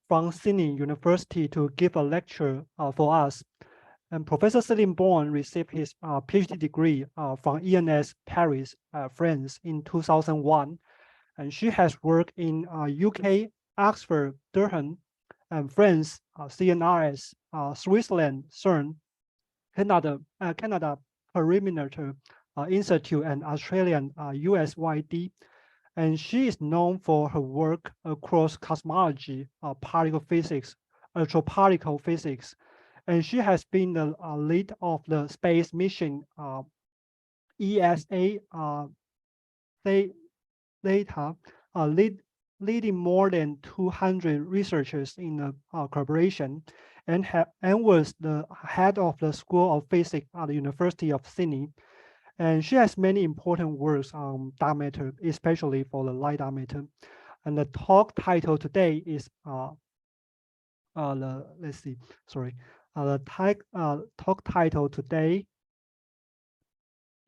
from Sydney University to give a lecture for us. And Professor Celine Boehm received his PhD degree from ENS Paris, France in 2001. And she has worked in UK, Oxford, Durham, and France, CNRS, Switzerland, CERN, Canada Perimeter Institute, and Australian USYD. And she is known for her work across cosmology, particle physics, astroparticle physics, and she has been the lead of the space mission ESA Theta, leading more than 200 researchers in the collaboration, and was the head of the School of Physics at the University of Sydney. And she has many important works on dark matter, especially for the light dark matter. And the talk title today is the talk title today.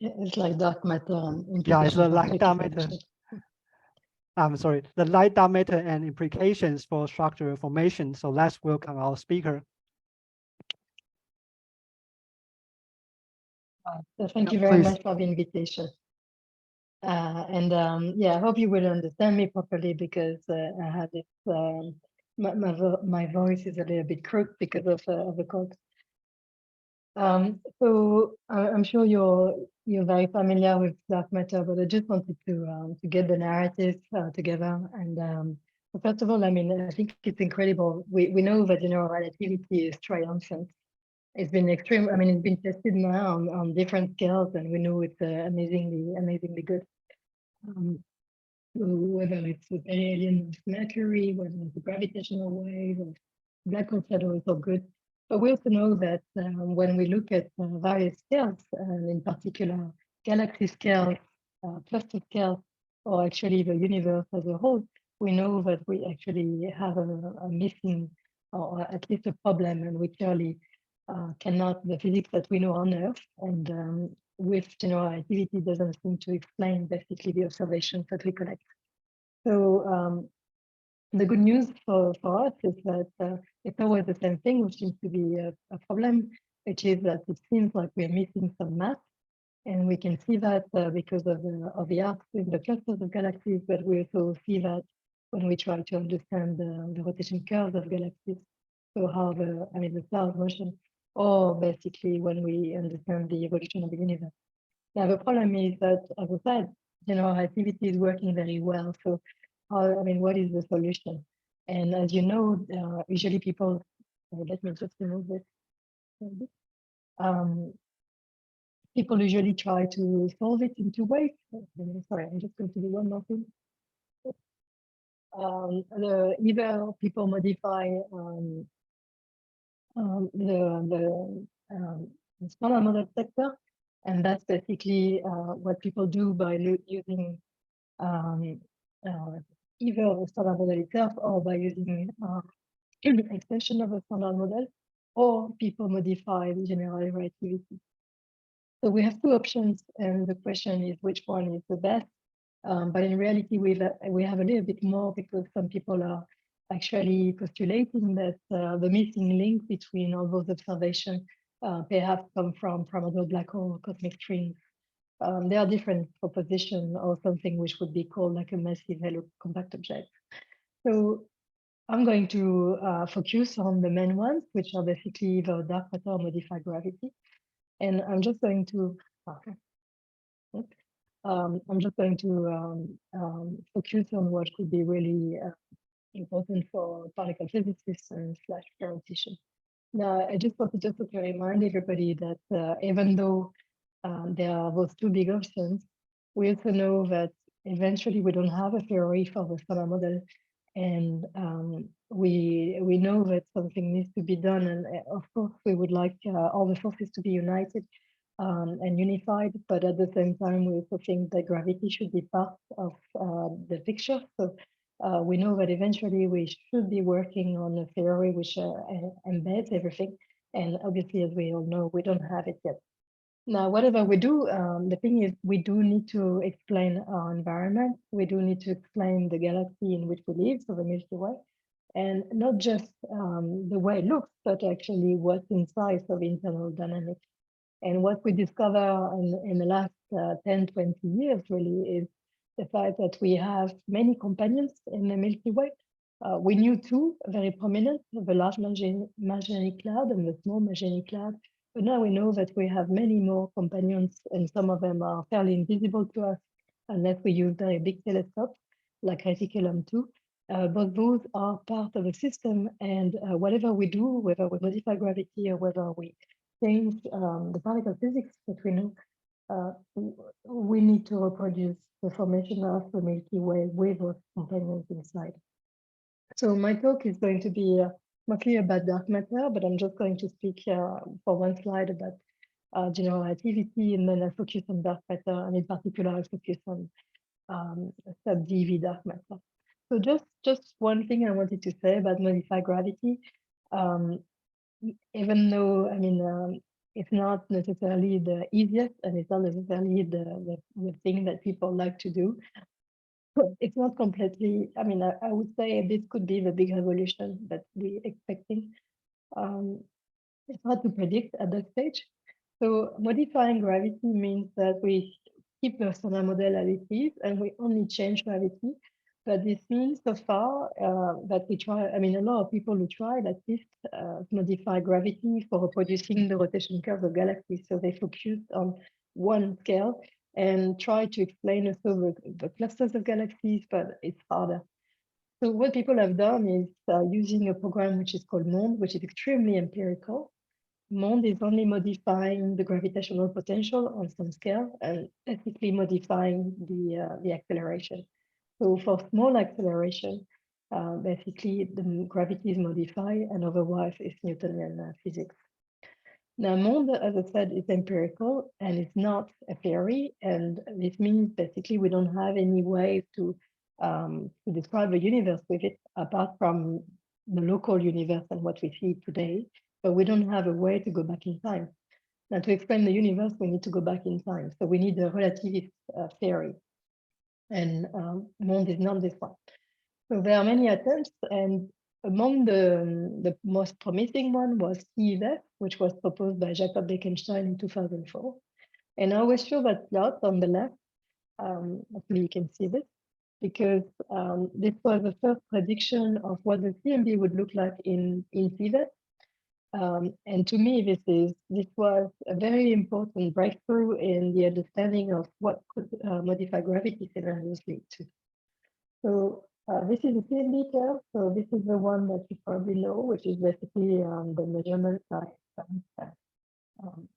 Yeah, it's like dark matter and yeah, it's the light dark matter. I'm sorry, the light dark matter and implications for structural formation. So let's welcome our speaker. So thank you very much for the invitation. Yeah, I hope you will understand me properly because I had this, my voice is a little bit crooked because of the cold. So I'm sure you're very familiar with dark matter, but I just wanted to get the narrative together. And so first of all, I mean, I think it's incredible. We know that general relativity is triumphant. It's been extreme. I mean, it's been tested now on different scales, and we know it's amazingly good. Whether it's with alien Mercury, whether it's a gravitational wave, or black hole shadow is all good. But we also know that when we look at various scales, and in particular galaxy scales, cluster scales, or actually the universe as a whole, we know that we actually have a missing, or at least a problem, and we clearly cannot, the physics that we know on Earth and with general relativity doesn't seem to explain basically the observations that we collect. So the good news for us is that it's always the same thing, which seems to be a problem, which is that it seems like we're missing some mass. And we can see that because of the arcs in the clusters of galaxies, but we also see that when we try to understand the rotation curves of galaxies. So how the stars motion, or basically when we understand the evolution of the universe. Now the problem is that, as I said, general relativity is working very well. So what is the solution? And as you know, usually people, let me just remove this. People usually try to solve it in two ways. Sorry, I'm just going to do one more thing. Either people modify the smaller model sector, and that's basically what people do by using either the standard model itself or by using extension of a standard model, or people modify the general relativity. So we have two options, and the question is which one is the best. But in reality, we have a little bit more because some people are actually postulating that the missing link between all those observations perhaps come from other black hole cosmic strings. There are different propositions or something which would be called like a massive halo compact object. So I'm going to focus on the main ones, which are basically the dark matter or modified gravity. And I'm just going to, I'm just going to focus on what could be really important for particle physicists and / theoreticians. Now, I just wanted to remind everybody that even though there are those two big options, we also know that eventually we don't have a theory for the standard model, and we know that something needs to be done, and of course we would like all the forces to be united and unified, but at the same time we also think that gravity should be part of the picture. So we know that eventually we should be working on a theory which embeds everything, and obviously, as we all know, we don't have it yet. Now, whatever we do, the thing is we do need to explain our environment. We do need to explain the galaxy in which we live, so the Milky Way. and not just the way it looks, but actually what's inside of internal dynamics. And what we discover in the last 10, 20 years really is the fact that we have many companions in the Milky Way. We knew two very prominent, the large Magellanic Cloud and the small Magellanic Cloud. But now we know that we have many more companions, and some of them are fairly invisible to us unless we use very big telescopes like Reticulum 2. But those are part of the system, and whatever we do, whether we modify gravity or whether we change the particle physics that we know, we need to reproduce the formation of the Milky Way with those companions inside. So my talk is going to be mostly about dark matter, but I'm just going to speak for one slide about general relativity, and then I'll focus on dark matter, and in particular, I'll focus on sub-GeV dark matter. So just one thing I wanted to say about modified gravity, even though, I mean, it's not necessarily the easiest, and it's not necessarily the thing that people like to do. It's not completely, I mean, I would say this could be the big revolution that we're expecting. It's hard to predict at that stage. So modifying gravity means that we keep the SNR model as it is, and we only change gravity. But this means so far that we try, I mean, a lot of people who tried at least modify gravity for reproducing the rotation curves of galaxies. So they focused on one scale and try to explain also the clusters of galaxies, but it's harder. So what people have done is using a program which is called MOND, which is extremely empirical. MOND is only modifying the gravitational potential on some scale and basically modifying the acceleration. So for small acceleration, basically the gravity is modified, and otherwise it's Newtonian physics. Now, MOND, as I said, is empirical and it's not a theory. And this means basically we don't have any way to describe the universe with it, apart from the local universe and what we see today. But we don't have a way to go back in time. Now, to explain the universe, we need to go back in time. So we need a relativist theory. And MOND is not this one. So there are many attempts, and among the most promising one was TeVeS, which was proposed by Jacob Bekenstein in 2004. And I always show that plot on the left. Hopefully you can see this, because this was the first prediction of what the CMB would look like in TeVeS. And to me, this was a very important breakthrough in the understanding of what could modify gravity scenarios lead to. So this is the CMB curve. So this is the one that you probably know, which is basically the measurement size.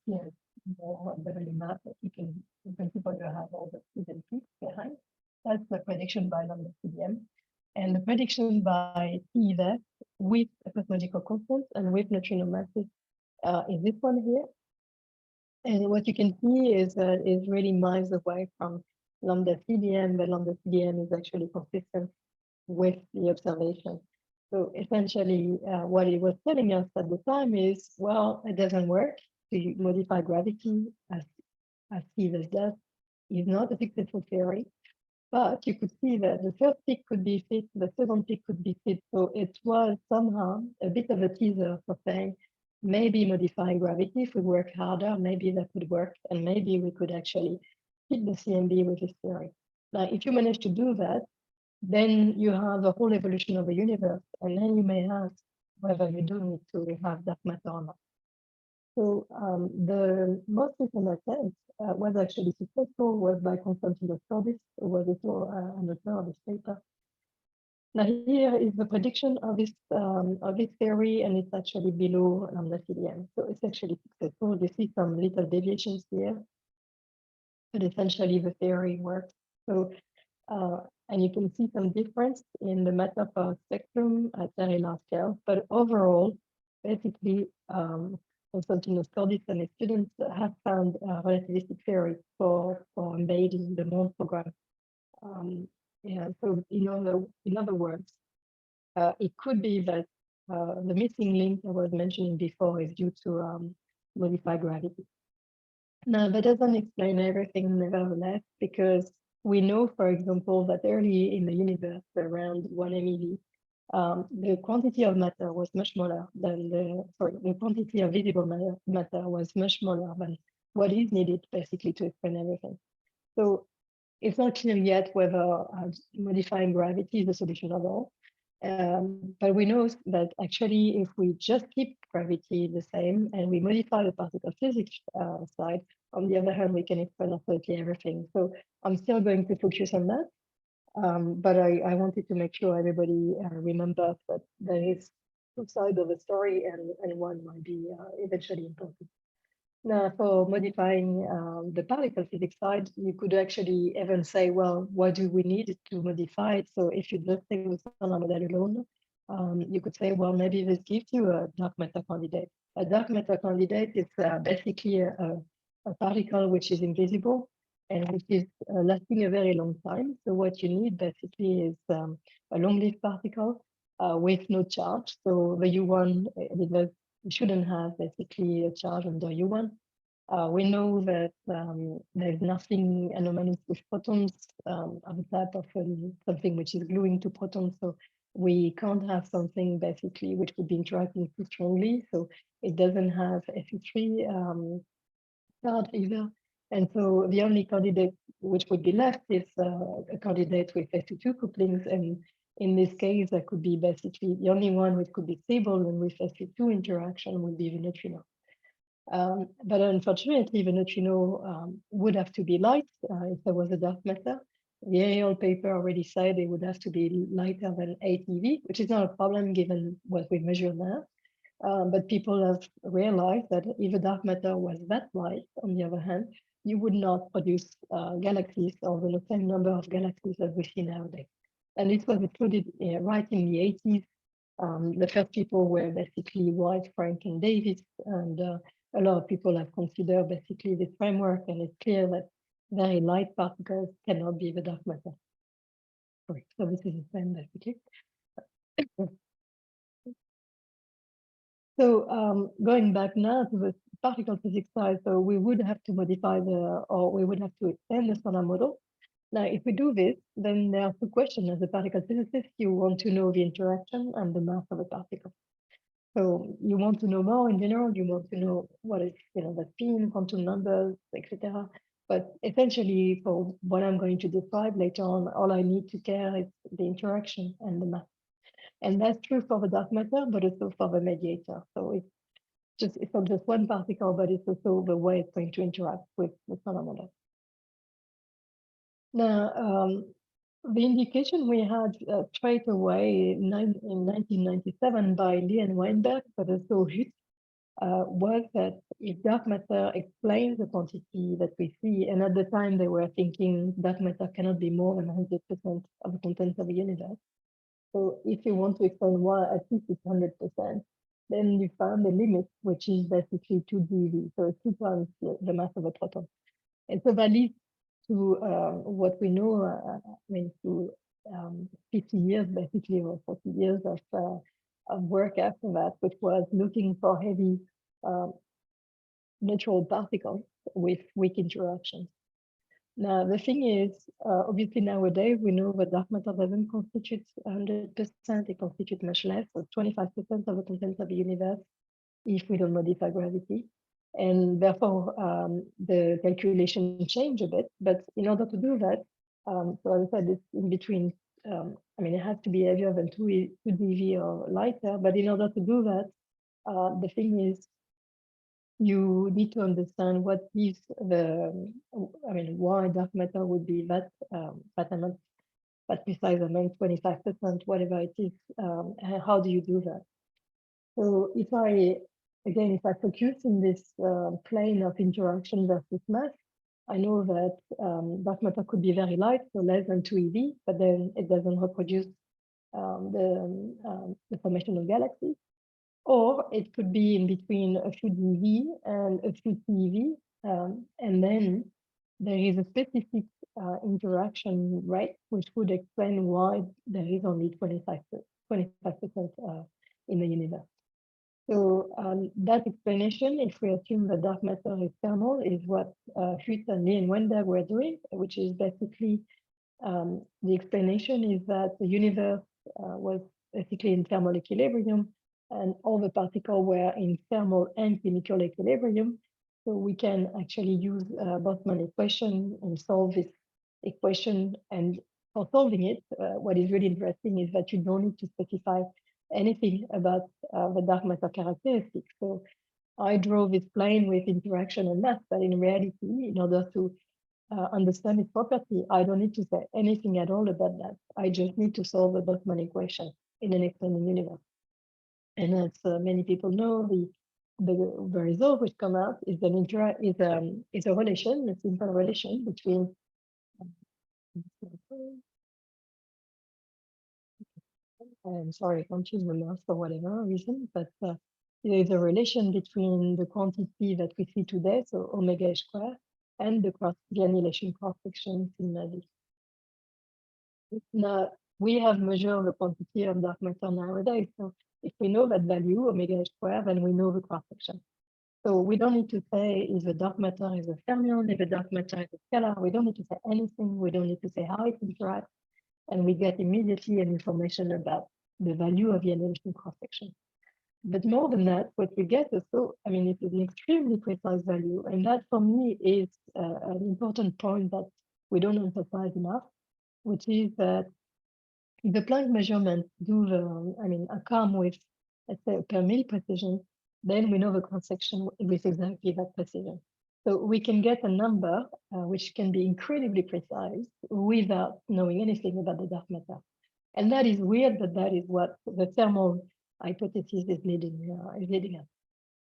Here, more better map that you can, in principle, you have all the hidden peaks behind. That's the prediction by lambda CDM. And the prediction by TeVeS with a cosmological constant and with neutrino masses is this one here. And what you can see is that it's really miles away from lambda CDM, but lambda CDM is actually consistent with the observation. So essentially, what it was telling us at the time is, well, it doesn't work to modify gravity as TeVeS does. Is not a successful theory. But you could see that the first peak could be fit, the second peak could be fit. So it was somehow a bit of a teaser for saying, maybe modifying gravity, if we work harder, maybe that would work. And maybe we could actually fit the CMB with this theory. Now, if you manage to do that, then you have a whole evolution of the universe. And then you may ask whether you do need to have dark matter or not. So the most recent attempt was actually successful, was by Constantinos Cordis, who was also an author of this paper. Now here is the prediction of this theory, and it's actually below lambda CDM. So it's actually successful. You see some little deviations here, but essentially the theory works. So and you can see some difference in the matter power spectrum at very large scale, but overall, basically, Constantinos Cordis and his students have found a relativistic theory for embedding the MOND program. Yeah, so in other words, it could be that the missing link I was mentioning before is due to modified gravity. Now, that doesn't explain everything, nevertheless, because we know, for example, that early in the universe, around 1 MeV, the quantity of matter was much smaller than the quantity of visible matter was much smaller than what is needed basically to explain everything. So it's not clear yet whether modifying gravity is the solution at all. But we know that actually, if we just keep gravity the same and we modify the particle physics side, on the other hand, we can explain absolutely everything. So I'm still going to focus on that. But I wanted to make sure everybody remembers that there is two sides of the story, and one might be eventually important. Now, for modifying the particle physics side, you could actually even say, well, why do we need to modify it? So if you just take the SNR model alone, you could say, well, maybe this gives you a dark matter candidate. A dark matter candidate is basically a particle which is invisible and which is lasting a very long time. So what you need basically is a long-lived particle with no charge. So the U1, we shouldn't have basically a charge under U1. We know that there's nothing anomalous with photons of the type of something which is gluing to protons. So we can't have something basically which would be interacting too strongly. So it doesn't have Fe3 charge either. And so the only candidate which would be left is a candidate with Fe2 couplings. And in this case, that could be basically the only one which could be stable and with Fe2 interaction would be the neutrino. But unfortunately, the neutrino would have to be light if there was a dark matter. The AL paper already said it would have to be lighter than 8 eV, which is not a problem given what we measure now. But people have realized that if a dark matter was that light, on the other hand, you would not produce galaxies or the same number of galaxies as we see nowadays. And this was included right in the 80s. The first people were basically White, Frank, and Davis, and a lot of people have considered basically this framework, and it's clear that very light particles cannot be the dark matter. Sorry, so this is the same basically. So going back now to the particle physics side, so we would have to modify we would have to extend the SNR model. Now, if we do this, then there are two questions. As a particle physicist, you want to know the interaction and the mass of a particle. So you want to know more in general, you want to know what is, the spin, quantum numbers, etc. But essentially, for what I'm going to describe later on, all I need to care is the interaction and the mass. And that's true for the dark matter, but also for the mediator. So it's not just one particle, but it's also the way it's going to interact with the SNR model. Now, the indication we had straight away in 1997 by Lee and Weinberg, but also Hütt, was that if dark matter explains the quantity that we see, and at the time they were thinking dark matter cannot be more than 100% of the contents of the universe. So if you want to explain why at least it's 100%, then you found the limit, which is basically 2 GeV, so it's 2 times the mass of a proton. And so that leads to what we know, to 50 years basically, or 40 years of work after that, which was looking for heavy neutral particles with weak interactions. Now, the thing is, obviously nowadays, we know that dark matter doesn't constitute 100%, it constitutes much less, so 25% of the contents of the universe, if we don't modify gravity. And therefore, the calculation change a bit. But in order to do that, so as I said, it's in between, it has to be heavier than 2 GeV or lighter. But in order to do that, the thing is, you need to understand what is why dark matter would be that, amount, that precise amount, 25%, whatever it is. How do you do that? So if I focus in this plane of interaction versus mass, I know that dark matter could be very light, so less than 2 eV, but then it doesn't reproduce the formation of galaxies. Or it could be in between a few GeV and a few TeV, and then there is a specific interaction rate, which would explain why there is only 25% in the universe. So that explanation, if we assume that dark matter is thermal, is what Hütt and Lee and Weinberg were doing, which is basically the explanation is that the universe was basically in thermal equilibrium, and all the particles were in thermal and chemical equilibrium. So we can actually use Boltzmann equation and solve this equation. And for solving it, what is really interesting is that you don't need to specify anything about the dark matter characteristics. So I draw this plane with interaction and mass, but in reality, in order to understand its property, I don't need to say anything at all about that. I just need to solve the Boltzmann equation in an extended universe. And as many people know, the result which come out is a relation, a simple relation between I'm sorry, I can't use the mouse for whatever reason, but there is a relation between the quantity that we see today, so omega square, and the annihilation cross-section sigma d. Now, we have measured the quantity of dark matter nowadays, so if we know that value, omega square, then we know the cross-section. So we don't need to say if the dark matter is a fermion, if the dark matter is a scalar. We don't need to say anything. We don't need to say how it interacts. And we get immediately an information about the value of the annihilation cross-section. But more than that, what we get is it's an extremely precise value. And that for me is an important point that we don't emphasize enough, which is that if the Planck measurements come with, let's say, per mil precision, then we know the cross-section with exactly that precision. So we can get a number which can be incredibly precise without knowing anything about the dark matter. And that is weird, but that is what the thermal hypothesis is leading at.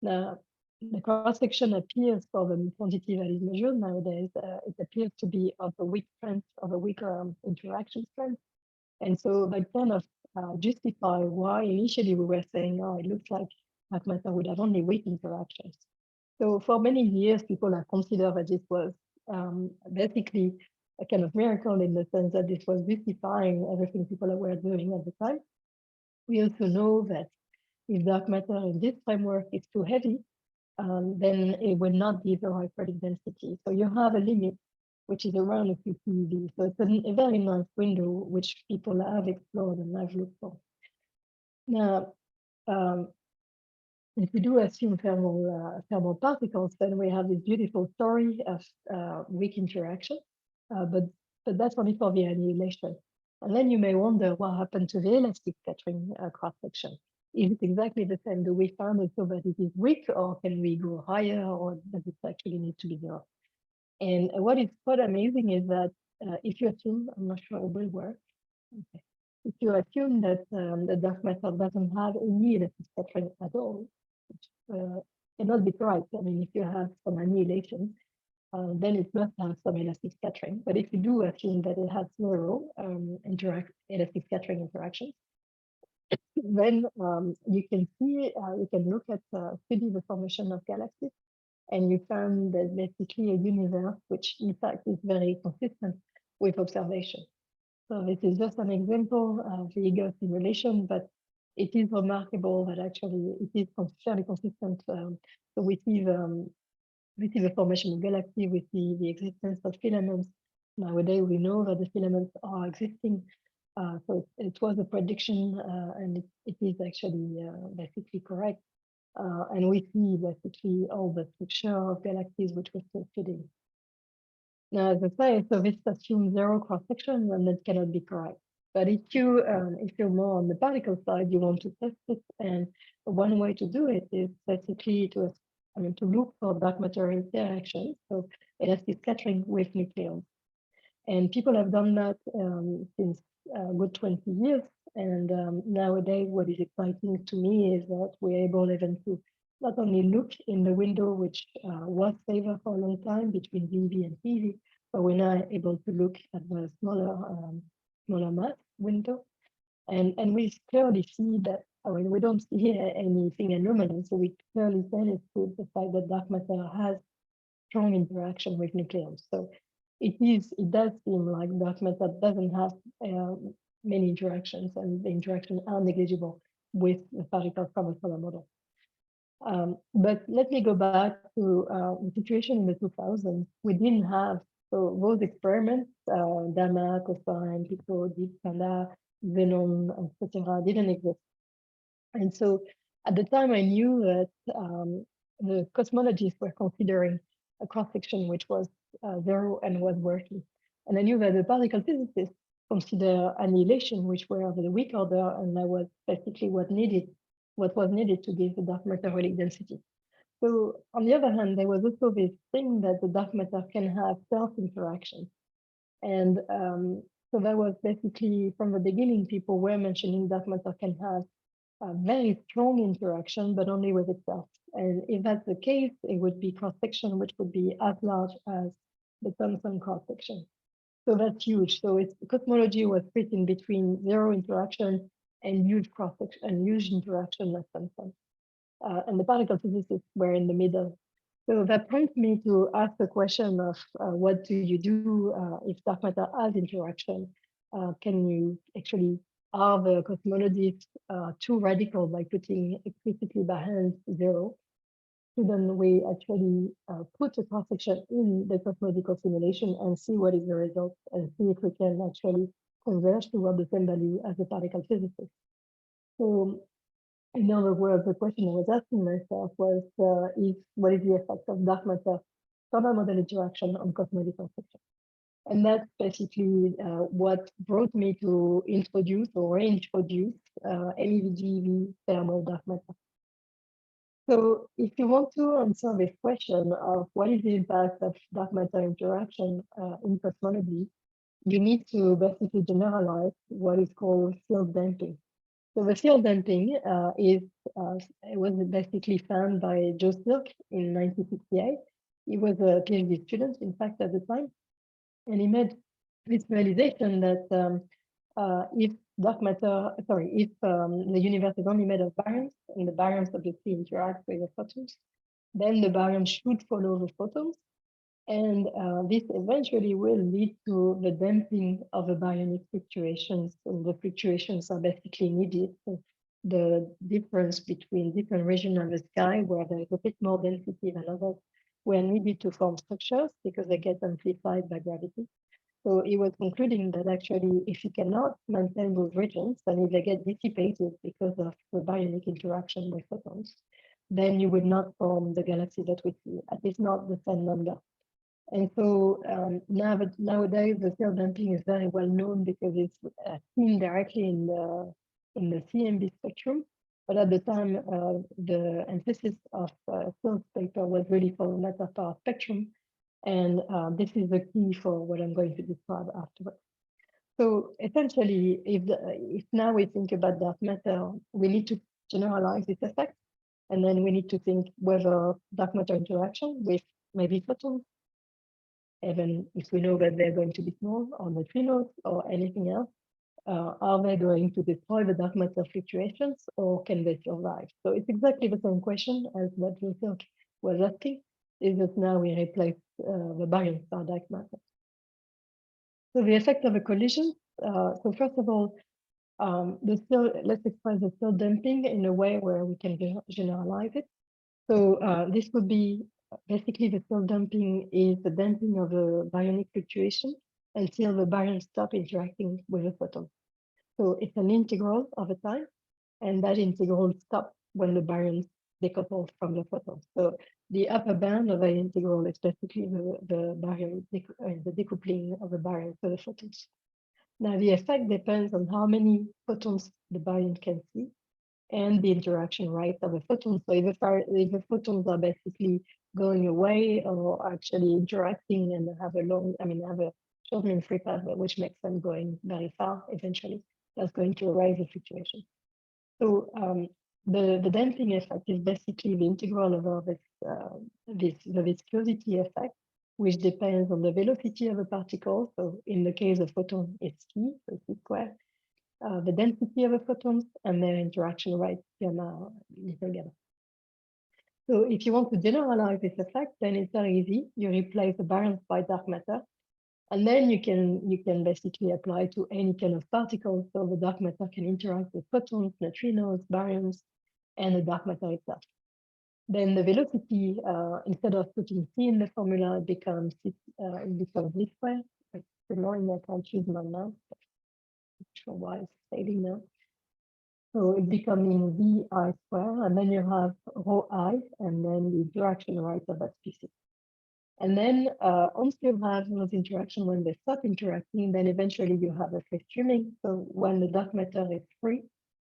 Now, the cross-section appears for the quantity that is measured nowadays, it appears to be of a weak strength, of a weaker interaction strength. And so that kind of justify why initially we were saying, oh, it looks like dark matter would have only weak interactions. So for many years, people have considered that this was basically a kind of miracle in the sense that this was justifying everything people were doing at the time. We also know that if dark matter in this framework is too heavy, then it will not give a high periodic density. So you have a limit, which is around a few TeV. So it's a very nice window, which people have explored and have looked for. Now, if we do assume thermal particles, then we have this beautiful story of weak interaction, but that's only for the annihilation. And then you may wonder what happened to the elastic scattering cross-section. Is it exactly the same? Do we find also that it is weak, or can we go higher, or does it actually need to be zero? And what is quite amazing is that if you assume, I'm not sure it will work, okay. If you assume that the dark matter doesn't have any elastic scattering at all, which cannot be correct. I mean, if you have some annihilation, then it must have some elastic scattering. But if you do assume that it has zero elastic scattering interactions, then you can see, you can look at study the formation of galaxies, and you find that basically a universe which in fact is very consistent with observation. So this is just an example of the Eagle simulation, but it is remarkable that actually it is fairly consistent. So we see the formation of galaxy, we see the existence of filaments. Nowadays, we know that the filaments are existing. So it was a prediction, and it is actually basically correct. And we see basically all the structure of galaxies which we're still studying. Now, as I say, so this assumes zero cross-section, and that cannot be correct. But if you're more on the particle side, you want to test it, and one way to do it is basically to look for dark matter interaction, so elastic scattering with nucleons. And people have done that since a good 20 years. And nowadays, what is exciting to me is that we're able even to not only look in the window, which was favored for a long time between DV and TeVe, but we're now able to look at the smaller mass window. And we clearly see that, we don't see anything anomalous, so we clearly can prove the fact that dark matter has strong interaction with nucleons. So it does seem like dark matter doesn't have many interactions, and the interactions are negligible with the particles from a solar model. But let me go back to the situation in the 2000s. We didn't have, so those experiments, DAMIC, COSINE, PICO, Deep Panda, xenon, etc., didn't exist. And so at the time, I knew that the cosmologists were considering a cross-section which was 0 and was working. And I knew that the particle physicists consider annihilation, which were of the weak order, and that was basically what was needed to give the dark matter relic density. So on the other hand, there was also this thing that the dark matter can have self-interaction. And so that was basically from the beginning, people were mentioning dark matter can have a very strong interaction, but only with itself. And if that's the case, it would be cross-section, which would be as large as the Thomson cross-section. So that's huge. So cosmology was fit in between 0 interaction and huge cross-section and huge interaction at Thomson. And the particle physicists were in the middle. So that prompts me to ask the question of what do you do if dark matter has interaction? Can you actually, are the cosmologists too radical by putting explicitly Barr's 0? So then we actually put a cross-section in the cosmological simulation and see what is the result and see if we can actually converge toward the same value as the particle physicist. So in other words, the question I was asking myself was what is the effect of dark matter standard model interaction on cosmological section? And that's basically what brought me to introduce or reintroduce MEV-GeV thermal dark matter. So if you want to answer this question of what is the impact of dark matter interaction in cosmology, you need to basically generalize what is called field damping. So the field damping it was basically found by Joe Silk in 1968. He was a PhD student, in fact, at the time. And he made this realization that if dark matter, if the universe is only made of baryons, and the baryons obviously interact with the photons, then the baryons should follow the photons. And this eventually will lead to the damping of the baryonic fluctuations. And the fluctuations are basically needed. So the difference between different regions of the sky where there is a bit more density than others were needed to form structures because they get amplified by gravity. So he was concluding that actually, if you cannot maintain those regions, and if they get dissipated because of the baryonic interaction with photons, then you would not form the galaxy that we see, at least not the same number. And so nowadays, the field damping is very well known because it's seen directly in the CMB spectrum. But at the time, the emphasis of Silk's paper was really for the matter power spectrum. And this is the key for what I'm going to describe afterwards. So essentially, if now we think about dark matter, we need to generalize this effect. And then we need to think whether dark matter interaction with maybe photons, even if we know that they're going to be small, or neutrinos, or anything else, are they going to destroy the dark matter fluctuations, or can they survive? So it's exactly the same question as what Joe Silk was asking, is that now we replace the baryons by dark matter. So the effect of a collision, so first of all, let's express the field damping in a way where we can generalize it. So this would be basically the field damping is the damping of the baryonic fluctuation until the baryons stop interacting with the photon. So it's an integral of a time, and that integral stops when the baryons decouple from the photon. So the upper bound of the integral is basically the decoupling of the baryon to the photons. Now the effect depends on how many photons the baryon can see and the interaction rate of the photons. So if the photons are basically going away or actually interacting and have a short mean free path, which makes them going very far eventually, that's going to raise the fluctuation. So the damping effect is basically the integral over the viscosity effect, which depends on the velocity of a particle. So in the case of photon, it's c, so c squared. The density of the photons and their interaction rate, gamma, little gamma. So if you want to generalize this effect, then it's very easy. You replace the baryons by dark matter, and then you can basically apply to any kind of particle. So the dark matter can interact with photons, neutrinos, baryons, and the dark matter itself. Then the velocity, instead of putting c in the formula, it becomes v squared. It's annoying, I can't choose my mouse. sure why it's fading now. So it's becoming VI square, and then you have rho I, and then the interaction right of that species. And then once you have those interactions, when they stop interacting, then eventually you have a free streaming. So when the dark matter is free,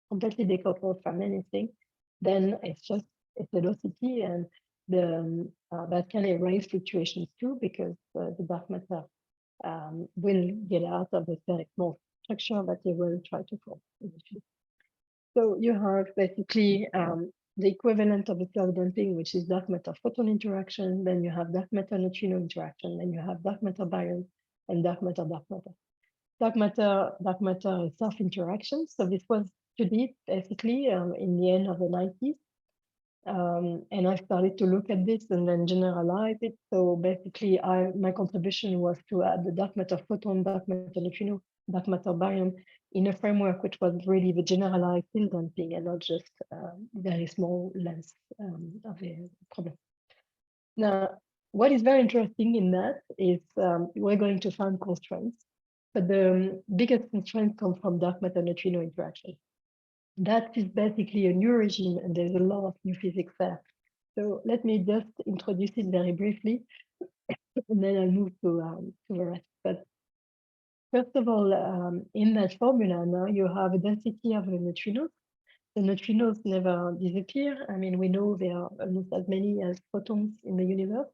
completely decoupled from anything, then it's just its velocity, and that can erase fluctuations too, because the dark matter will get out of the very small structure that it will try to form. So you have basically the equivalent of the cloud damping, which is dark matter photon interaction. Then you have dark matter neutrino interaction. Then you have dark matter baryon and dark matter. Dark matter is self interaction. So this was studied basically in the end of the 90s. And I started to look at this and then generalize it. So basically, my contribution was to add the dark matter photon, dark matter neutrino, dark matter baryon in a framework which was really the generalized field damping and not just very small length of a problem. Now, what is very interesting in that is we're going to find constraints, but the biggest constraints come from dark matter neutrino interaction. That is basically a new regime, and there's a lot of new physics there. So let me just introduce it very briefly, and then I'll move to the rest. But first of all, in that formula now, you have a density of the neutrinos. The neutrinos never disappear. I mean, we know there are almost as many as photons in the universe.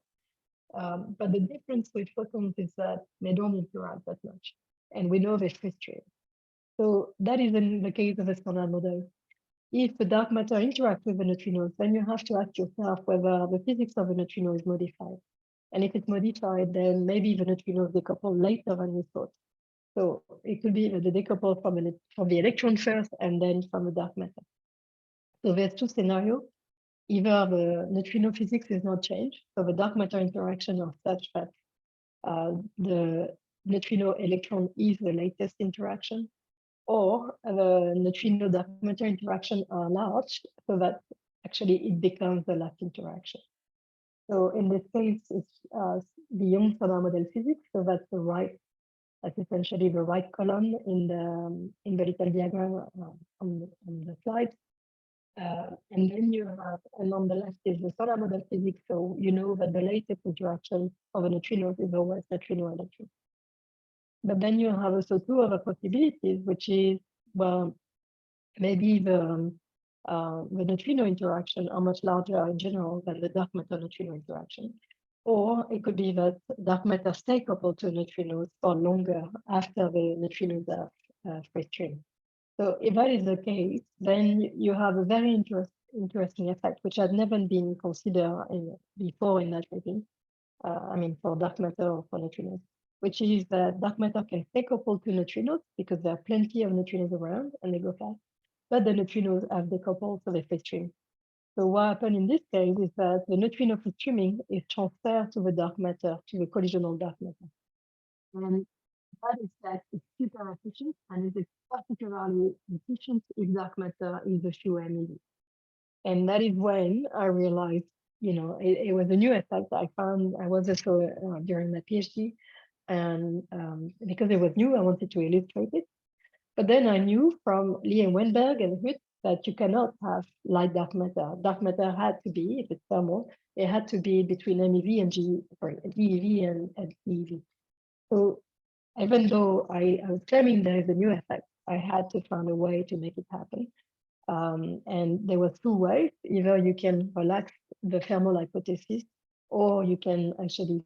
But the difference with photons is that they don't interact that much. And we know they're free stream. So that is in the case of a standard model. If the dark matter interacts with the neutrinos, then you have to ask yourself whether the physics of the neutrino is modified. And if it's modified, then maybe the neutrinos decouple later than we thought. So it could be that they decouple from the electron first and then from the dark matter. So there's two scenarios. Either the neutrino physics is not changed, so the dark matter interaction are such that the neutrino electron is the latest interaction, or the neutrino dark matter interaction are large, so that actually it becomes the last interaction. So in this case, it's the Young standard model physics. So that's essentially the right column in the little diagram on the slide. And then you have, and on the left is the standard model physics. So you know that the latest interaction of a neutrino is always neutrino electron. But then you have also two other possibilities, which is, well, maybe the neutrino interaction are much larger in general than the dark matter neutrino interaction. Or it could be that dark matter stay coupled to neutrinos for longer after the neutrinos are free stream. So if that is the case, then you have a very interesting effect, which had never been considered before in that regime. I mean, for dark matter or for neutrinos, which is that dark matter can stay coupled to neutrinos because there are plenty of neutrinos around and they go fast, but the neutrinos have decoupled, so they free stream. So what happened in this case is that the neutrino free streaming is transferred to the dark matter, to the collisional dark matter. And that is super efficient, and it is particularly efficient if dark matter is a few MeV. And that is when I realized, it was a new effect I found. I was also during my PhD, and because it was new, I wanted to illustrate it. But then I knew from Lee and Weinberg and Hutt that you cannot have light dark matter. Dark matter had to be, if it's thermal, it had to be between MeV and GeV and EeV. So even though I was claiming there is a new effect, I had to find a way to make it happen. And there were two ways. Either you can relax the thermal hypothesis, or you can actually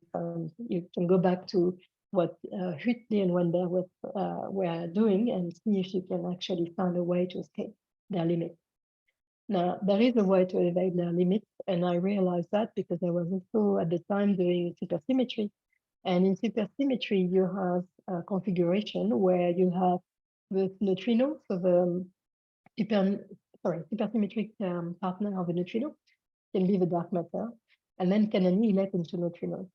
you can go back to what Hutt, Lee, and Weinberg were doing and see if you can actually find a way to escape their limit. Now, there is a way to evade their limits, and I realized that because I was also at the time doing supersymmetry. And in supersymmetry, you have a configuration where you have the neutrino, so the supersymmetric partner of the neutrino can be the dark matter, and then can annihilate into neutrinos.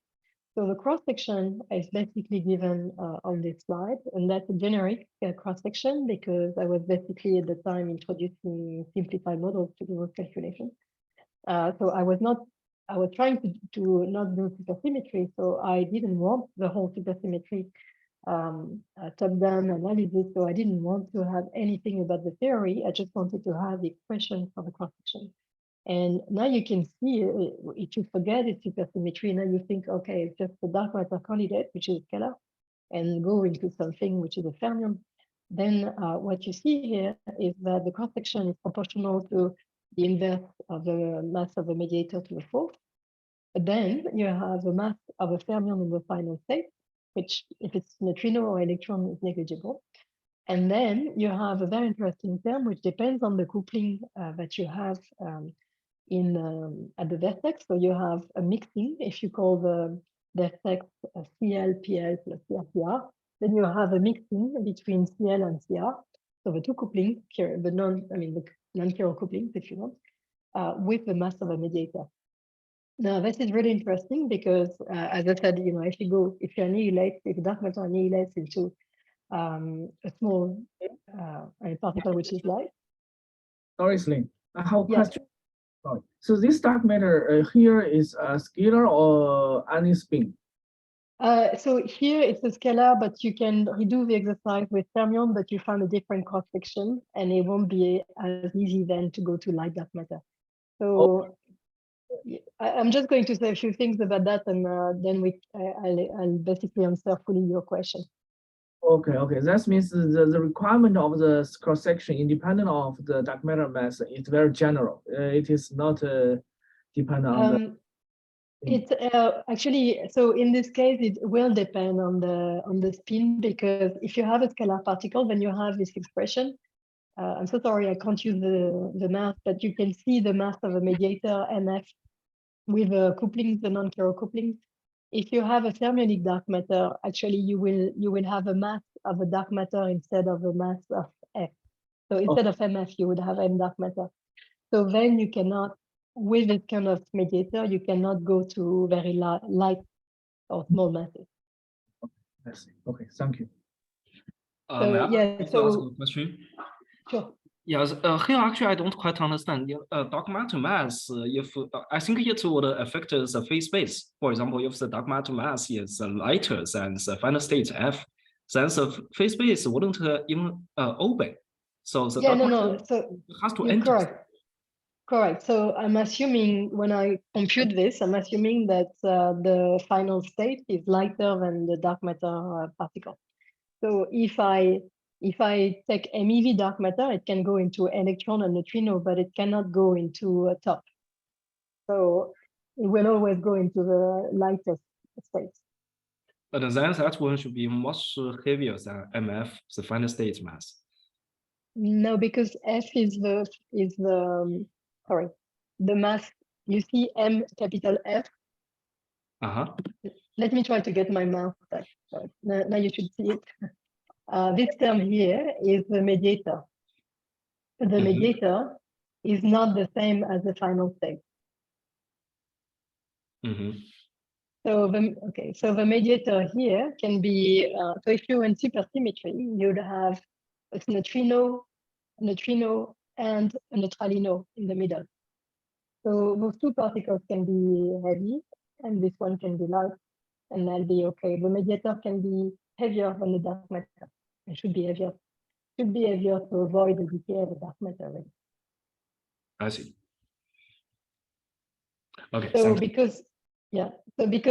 So the cross-section is basically given on this slide, and that's a generic cross-section because I was basically at the time introducing simplified models to do those calculations. So I was trying to not do supersymmetry, so I didn't want the whole supersymmetry top-down analysis, so I didn't want to have anything about the theory. I just wanted to have the expression for the cross-section. And now you can see, if you forget its supersymmetry, now you think, okay, it's just a dark matter candidate, which is scalar, and go into something which is a fermion. Then what you see here is that the cross-section is proportional to the inverse of the mass of a mediator to the fourth. But then you have a mass of a fermion in the final state, which if it's neutrino or electron is negligible. And then you have a very interesting term, which depends on the coupling that you have at the vertex. So you have a mixing. If you call the vertex CL, PL plus CR, then you have a mixing between CL and CR. So the two couplings, the non-chiral couplings, if you want, with the mass of a mediator. Now, this is really interesting because, as I said, if you annihilate, if dark matter annihilates into a small particle which is light. Sorry, Celine, I have a question. Sorry. So this dark matter here is a scalar or any spin? So here it's a scalar, but you can redo the exercise with fermion, but you find a different cross section, and it won't be as easy then to go to light dark matter. So I'm just going to say a few things about that, and then I'll basically answer fully your question. Okay. That means the requirement of the cross section, independent of the dark matter mass, is very general. It is not dependent on It's actually, so in this case, it will depend on the spin, because if you have a scalar particle, then you have this expression. I'm so sorry, I can't use the math, but you can see the mass of a mediator NF with couplings, the non-chiral couplings. If you have a fermionic dark matter, actually you will have a mass of a dark matter instead of a mass of F. So instead of MF, you would have M dark matter. So then you cannot, with this kind of mediator, you cannot go to very light or small masses. I see. Okay, thank you. So, yeah, so ask a question. Sure. Yes, here actually I don't quite understand. Dark matter mass, if I think it would affect the phase space. For example, if the dark matter mass is lighter than the final state F, then the phase space wouldn't even open. So the dark matter So has to enter. Correct. So I'm assuming when I compute this, I'm assuming that the final state is lighter than the dark matter particle. So if I take MEV dark matter, it can go into electron and neutrino, but it cannot go into a top. So it will always go into the lightest state. But then that one should be much heavier than MF, the final state mass. No, because F is the mass. You see M capital F. Let me try to get my mouth back. Now you should see it. This term here is the mediator. The mediator is not the same as the final state. So the mediator here can be, so if you're in supersymmetry, you'd have a neutrino, and a neutralino in the middle. So those two particles can be heavy, and this one can be light, and that'll be okay. The mediator can be heavier than the dark matter. It should be heavier. Should be heavier to avoid the decay of the dark matter. I see. Okay. So because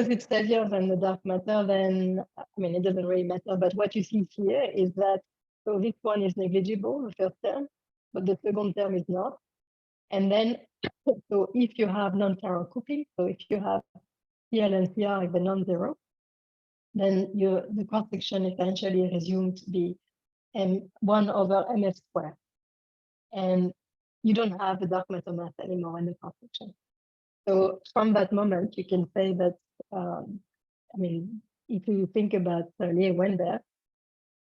it's heavier than the dark matter, then it doesn't really matter. But what you see here is that so this one is negligible, the first term, but the second term is not. And then so if you have non-chiral coupling, so if you have CL and CR is the non-zero, then the cross section essentially resumes to be M1 over MF squared. And you don't have the dark matter mass anymore in the cross section. So from that moment, you can say that, if you think about Lie-Wenberg,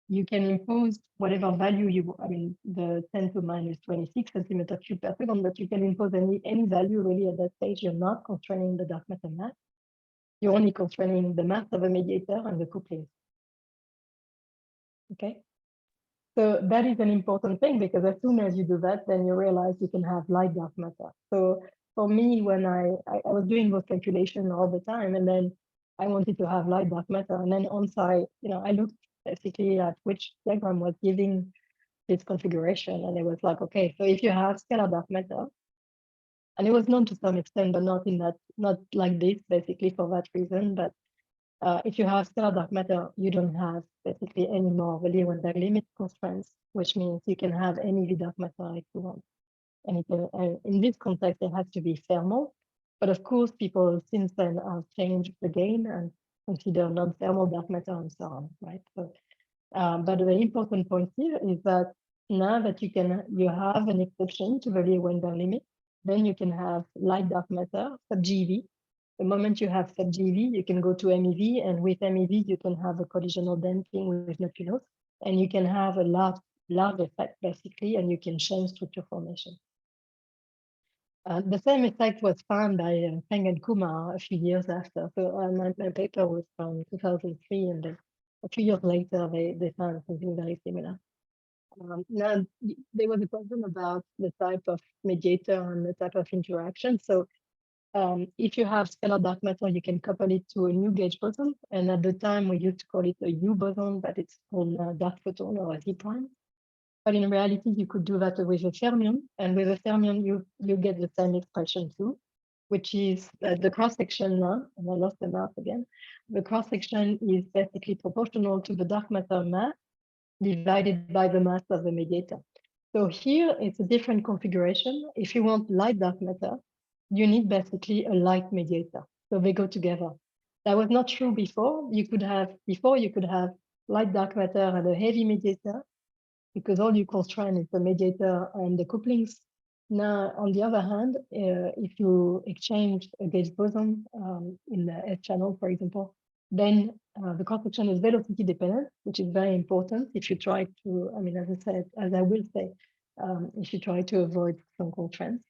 you can impose whatever value the 10 to minus 26 centimeter cube per second, but you can impose any value really at that stage. You're not constraining the dark matter mass. You're only constraining the mass of a mediator and the coupling. Okay. So that is an important thing, because as soon as you do that, then you realize you can have light dark matter. So for me, when I was doing those calculations all the time, and then I wanted to have light dark matter, and then once I looked basically at which diagram was giving this configuration. And it was like, okay, so if you have scalar dark matter, and it was known to some extent, but not in that, not like this, basically for that reason. But if you have scalar dark matter, you don't have basically any more the Lewis limit constraints, which means you can have any dark matter if you want. And in this context, it has to be thermal. But of course, people since then have changed the game and consider non-thermal dark matter and so on, right? So, but the important point here is that now that you have an exception to the Lewis limit, then you can have light dark matter, sub-GeV. The moment you have sub-GeV, you can go to MEV, and with MEV, you can have a collisional damping with neutrinos, and you can have a large effect, basically, and you can change structure formation. The same effect was found by Feng and Kumar a few years after. So my paper was from 2003, and then a few years later, they found something very similar. Now, there was a question about the type of mediator and the type of interaction. So if you have scalar dark matter, you can couple it to a new gauge boson. And at the time, we used to call it a U boson, but it's called a dark photon or a Z prime. But in reality, you could do that with a fermion. And with a fermion, you get the same expression too, which is the cross-section now, and I lost the math again. The cross-section is basically proportional to the dark matter mass divided by the mass of the mediator. So here it's a different configuration. If you want light dark matter, you need basically a light mediator. So they go together. That was not true before. You could have light dark matter and a heavy mediator, because all you constrain is the mediator and the couplings. Now, on the other hand, if you exchange a gauge boson in the S channel, for example, then the cross-section is velocity dependent, which is very important if you try to, I mean, as I will say, if you try to avoid some constraints.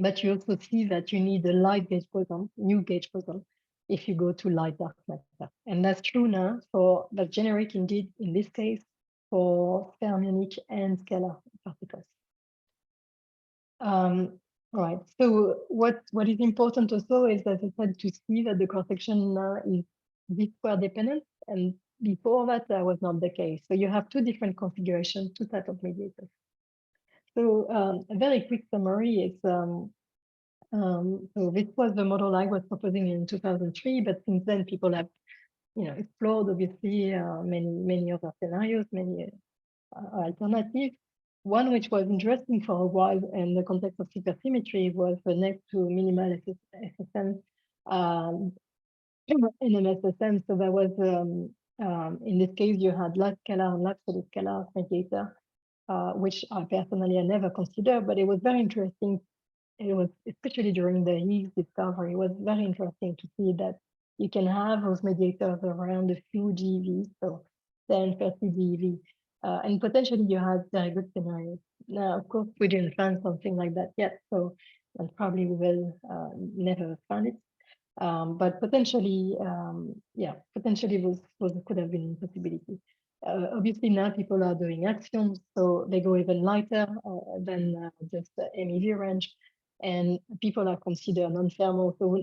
But you also see that you need a light gauge boson, new gauge boson, if you go to light dark matter. And that's true now for the generic, indeed, in this case, for fermionic and scalar particles. All right, so what is important also is, as I said, to see that the cross-section is Z-square dependent, and before that was not the case. So you have two different configurations, two types of mediators. So a very quick summary is, so this was the model I was proposing in 2003, but since then people have, explored obviously many other scenarios, many alternatives. One which was interesting for a while in the context of supersymmetry was the next to minimal SSM NMS SSM. So there was, in this case, you had large scalar and large scalar mediator, which I personally never considered, but it was very interesting. It was, especially during the Higgs discovery, it was very interesting to see that you can have those mediators around a few GeV, so 10, 30 GeV. And potentially you had very good scenarios. Now, of course, we didn't find something like that yet, so and probably we will never find it. But potentially, potentially could have been a possibility. Obviously, now people are doing axioms, so they go even lighter than just the MEV range, and people are considered non-thermal. So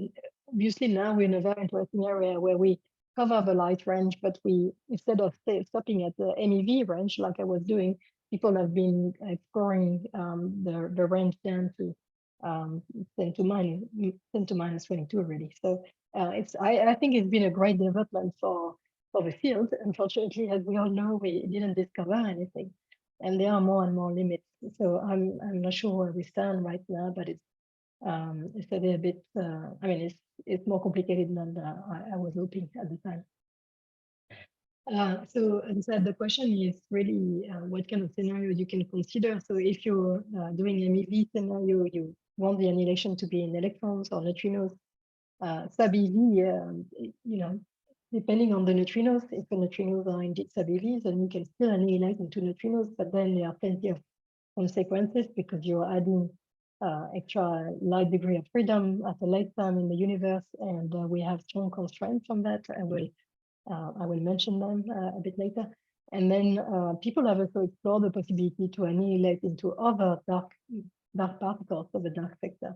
obviously now we're in a very interesting area where we cover the light range, but we, instead of stopping at the MEV range like I was doing, people have been exploring the range down to 10 to minus 22 already. So I think it's been a great development for the field. Unfortunately, as we all know, we didn't discover anything, and there are more and more limits. So I'm not sure where we stand right now, but it's a little bit. I mean, it's more complicated than I was hoping at the time. So as I said, the question is really what kind of scenario you can consider. So if you're doing an MEV scenario, you want the annihilation to be in electrons or neutrinos. Sub-EV, depending on the neutrinos, if the neutrinos are indeed sub-EVs, then you can still annihilate into neutrinos, but then there are plenty of consequences because you're adding extra light degree of freedom at a late time in the universe, and we have strong constraints from that. I will mention them a bit later. And then people have also explored the possibility to annihilate into other dark particles of the dark sector.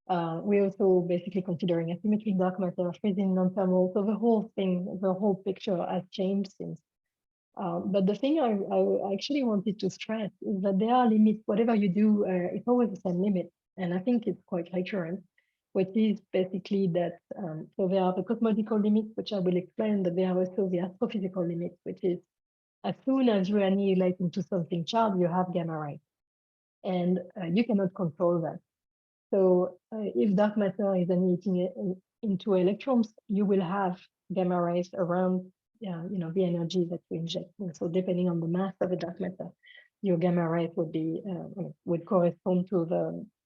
We're also basically considering asymmetric dark matter, freezing non-thermal. So the whole thing, the whole picture has changed since But the thing I actually wanted to stress is that there are limits. Whatever you do, it's always the same limit. And I think it's quite recurrent, which is basically that, so there are the cosmological limits, which I will explain, but there are also the astrophysical limits, which is as soon as you annihilate into something charged, you have gamma rays. And you cannot control that. So if dark matter is annihilating into electrons, you will have gamma rays around the energy that you inject. And so depending on the mass of a dark matter, your gamma rays would be would correspond to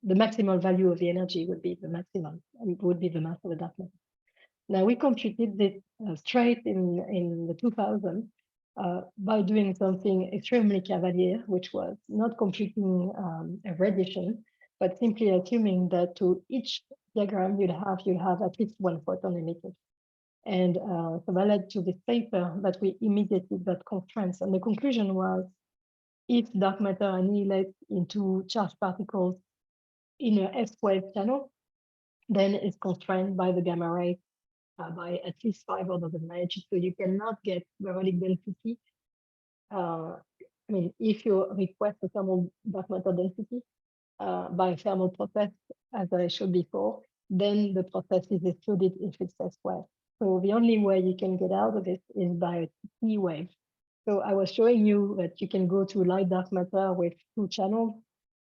the maximal value of the energy would be the maximum, and would be the mass of a dark matter. Now we computed this straight in the 2000s by doing something extremely cavalier, which was not computing a radiation, but simply assuming that to each diagram you'd have at least one photon emitted. And so that led to this paper that we immediately got constraints. And the conclusion was, if dark matter annihilates into charged particles in a S-wave channel, then it's constrained by the gamma ray by at least 5 orders of magnitude. So you cannot get Rayleigh density. I mean, if you request a thermal dark matter density by a thermal process, as I showed before, then the process is excluded if it's S-wave. So the only way you can get out of it is by a T wave. So I was showing you that you can go to light dark matter with 2 channels,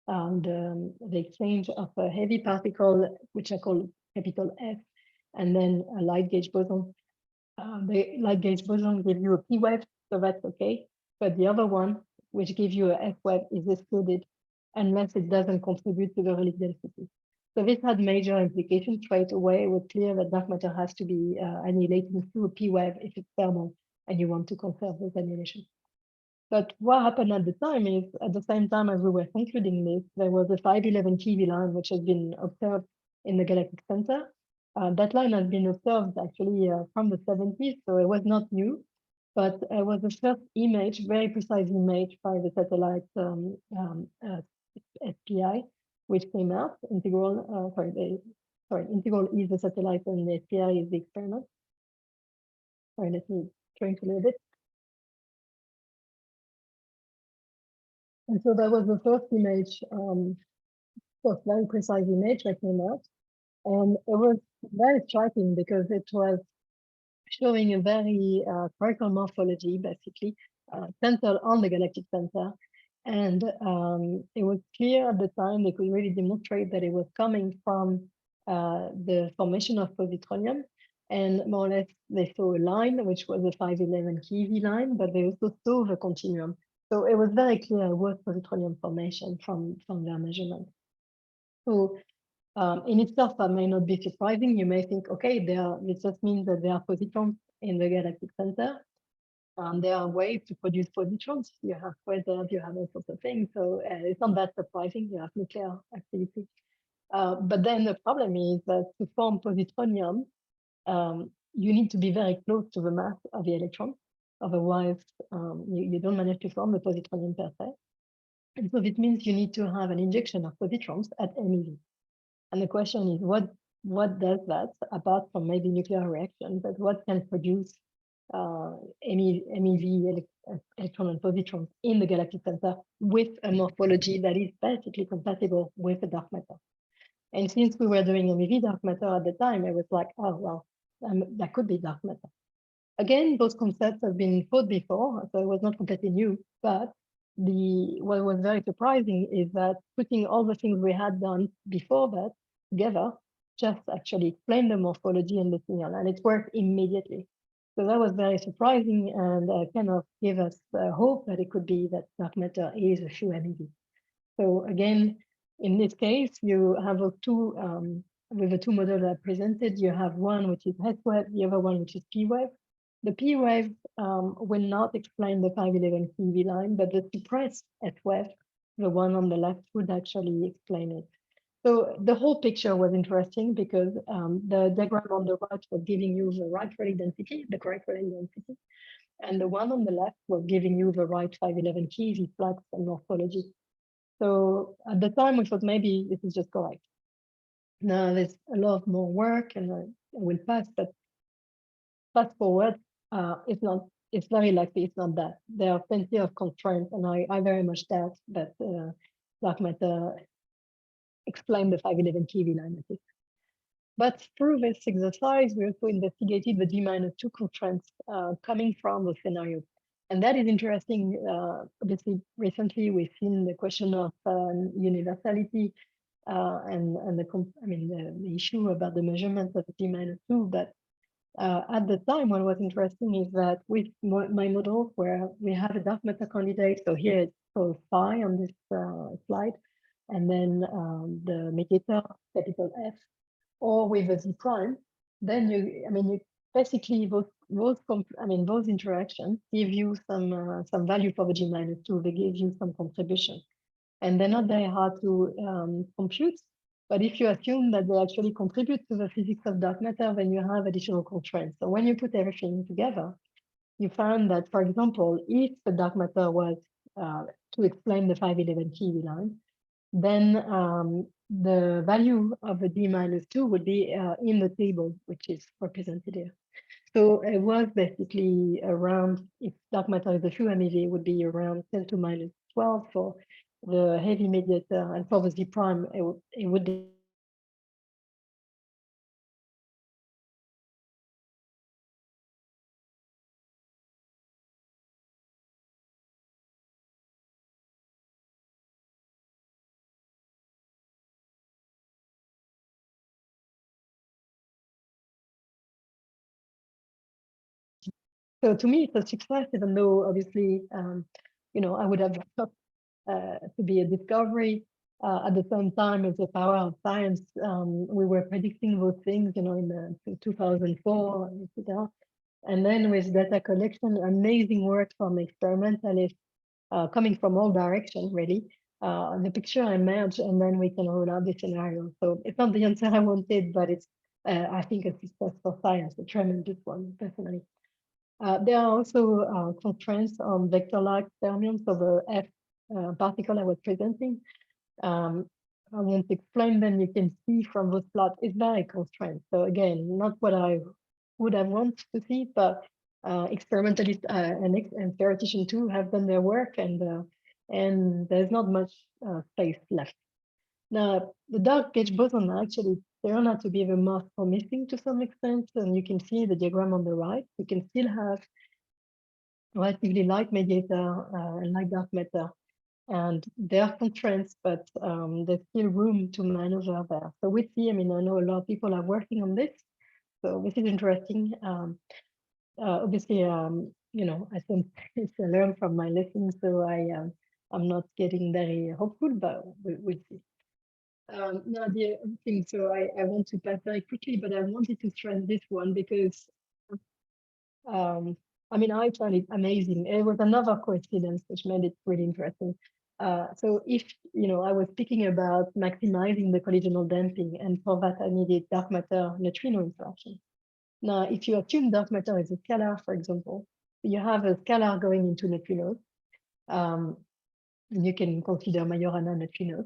and the exchange of a heavy particle, which I call capital F, and then a light gauge boson. The light gauge boson gives you a P wave, so that's okay. But the other one, which gives you a F wave, is excluded unless it doesn't contribute to the Rayleigh density. So this had major implications straight away. It was clear that dark matter has to be annihilating through a P wave if it's thermal and you want to conserve those annihilation. But what happened at the time is, at the same time as we were concluding this, there was a 511 keV line, which has been observed in the galactic center. That line has been observed actually from the 70s, so it was not new, but it was the first image, very precise image by the satellite SPI, which came out. Integral, Integral is the satellite and the SPI is the experiment. Sorry, let me drink a little bit. And so that was the first image, first very precise image that came out. And it was very striking because it was showing a very spherical morphology, basically, centered on the galactic center. And it was clear at the time they could really demonstrate that it was coming from the formation of positronium. And more or less, they saw a line, which was a 511 keV line, but they also saw the continuum. So it was very clear it was positronium formation from their measurement. So in itself, that may not be surprising. You may think, okay, it just means that there are positrons in the galactic center. There are ways to produce positrons. You have quasars, you have all sorts of things. So it's not that surprising. You have nuclear activity. But then the problem is that to form positronium, you need to be very close to the mass of the electron. Otherwise, you don't manage to form the positronium per se. And so it means you need to have an injection of positrons at MEV. And the question is, what does that, apart from maybe nuclear reaction, but what can produce MEV electron and positrons in the galactic center with a morphology that is basically compatible with the dark matter? And since we were doing MEV dark matter at the time, it was like, oh, well, that could be dark matter. Again, those concepts have been thought before, so it was not completely new, but what was very surprising is that putting all the things we had done before that together just actually explained the morphology and the signal, and it worked immediately. So that was very surprising and kind of gave us hope that it could be that dark matter is a true MEV. So again, in this case, you have two, with the two models I presented, you have one which is S-wave, the other one which is P-wave. The P-wave will not explain the 511 keV line, but the suppressed S-wave, the one on the left, would actually explain it. So the whole picture was interesting because the diagram on the right was giving you the right Rayleigh density, the correct Rayleigh density, and the one on the left was giving you the right 511 keV flux and morphology. So at the time, we thought maybe this is just correct. Now there's a lot more work and I will pass, but fast forward, it's not it's very likely it's not that. There are plenty of constraints, and I very much doubt that dark matter explain the 511 keV line. But through this exercise, we also investigated the D-2 constraints coming from the scenario. And that is interesting. Obviously, recently we've seen the question of universality and the issue about the measurement of D-2. But at the time, what was interesting is that with my model, where we have a dark matter candidate, so here it's called phi on this slide, and then the mediator, capital F, or with a Z prime, then you basically those interactions give you some value for the G-2. They give you some contribution, and they're not very hard to compute. But if you assume that they actually contribute to the physics of dark matter, then you have additional constraints. So when you put everything together, you find that, for example, if the dark matter was to explain the 511 keV line, then the value of the D-2 would be in the table, which is represented here. So it was basically around, if dark matter is a few MeV, it would be around 10 to minus 12 for the heavy mediator, and for the Z prime, it would be. So to me, it's a success, even though obviously, I would have thought to be a discovery. At the same time as the power of science, we were predicting those things, in 2004, etc. And then with data collection, amazing work from experimentalists coming from all directions, really. The picture emerged, and then we can roll out the scenario. So it's not the answer I wanted, but it's, I think, a success for science, a tremendous one, personally. There are also constraints on vector-like fermions, so the F particle I was presenting. I won't explain them. You can see from those plots, it's very constrained. So again, not what I would have wanted to see, but experimentalists and theoreticians too have done their work, and there's not much space left. Now, the dark gauge boson actually turn out to be the most promising to some extent, and you can see the diagram on the right. You can still have relatively light mediator and light dark matter, and there are constraints, but there's still room to maneuver there. So we see, I know a lot of people are working on this, so this is interesting. Obviously, I think it's a learn from my lessons, so I'm not getting very hopeful, but we'll see. Now the other thing, so I want to pass very quickly, but I wanted to stress this one because I found it amazing. It was another coincidence which made it really interesting. So if I was speaking about maximizing the collisional damping, and for that I needed dark matter neutrino interaction. Now, if you assume dark matter is a scalar, for example, you have a scalar going into neutrinos. You can consider Majorana neutrinos.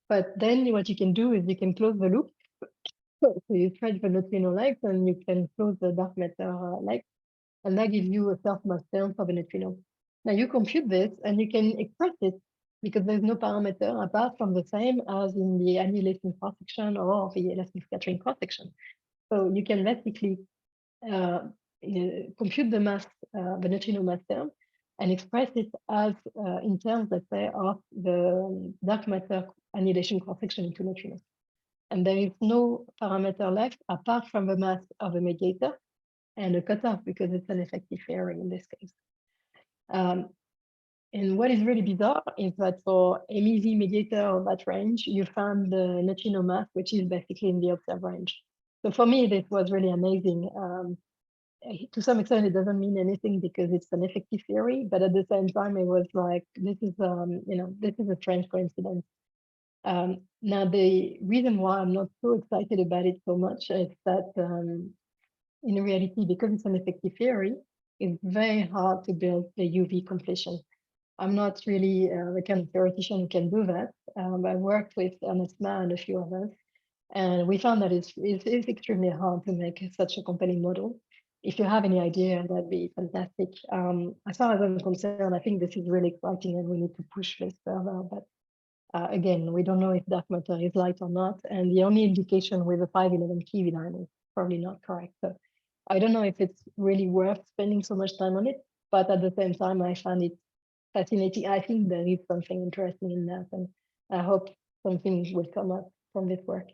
But then what you can do is you can close the loop. So you stretch the neutrino legs and you can close the dark matter legs, and that gives you a self-mass term for the neutrino. Now you compute this and you can express it because there's no parameter apart from the same as in the annihilation cross-section or the elastic scattering cross-section. So you can basically compute the mass, the neutrino mass term, and express it as in terms, let's say, of the dark matter annihilation cross-section into neutrinos. And there is no parameter left apart from the mass of the mediator and a cutoff, because it's an effective theory in this case. And what is really bizarre is that for MEV mediator of that range, you found the neutrino mass, which is basically in the observed range. So for me, this was really amazing. To some extent, it doesn't mean anything because it's an effective theory, but at the same time, it was like, this is a strange coincidence. Now, the reason why I'm not so excited about it so much is that in reality, because it's an effective theory, it's very hard to build the UV completion. I'm not really the kind of theoretician who can do that. I worked with Anasma and a few others, and we found that it's extremely hard to make such a compelling model. if you have any idea, that'd be fantastic. As far as I'm concerned, I think this is really exciting and we need to push this further. But again, we don't know if dark matter is light or not. And the only indication with the 511 keV line is probably not correct. So I don't know if it's really worth spending so much time on it. But at the same time, I find it fascinating. I think there is something interesting in that. And I hope something will come up from this work.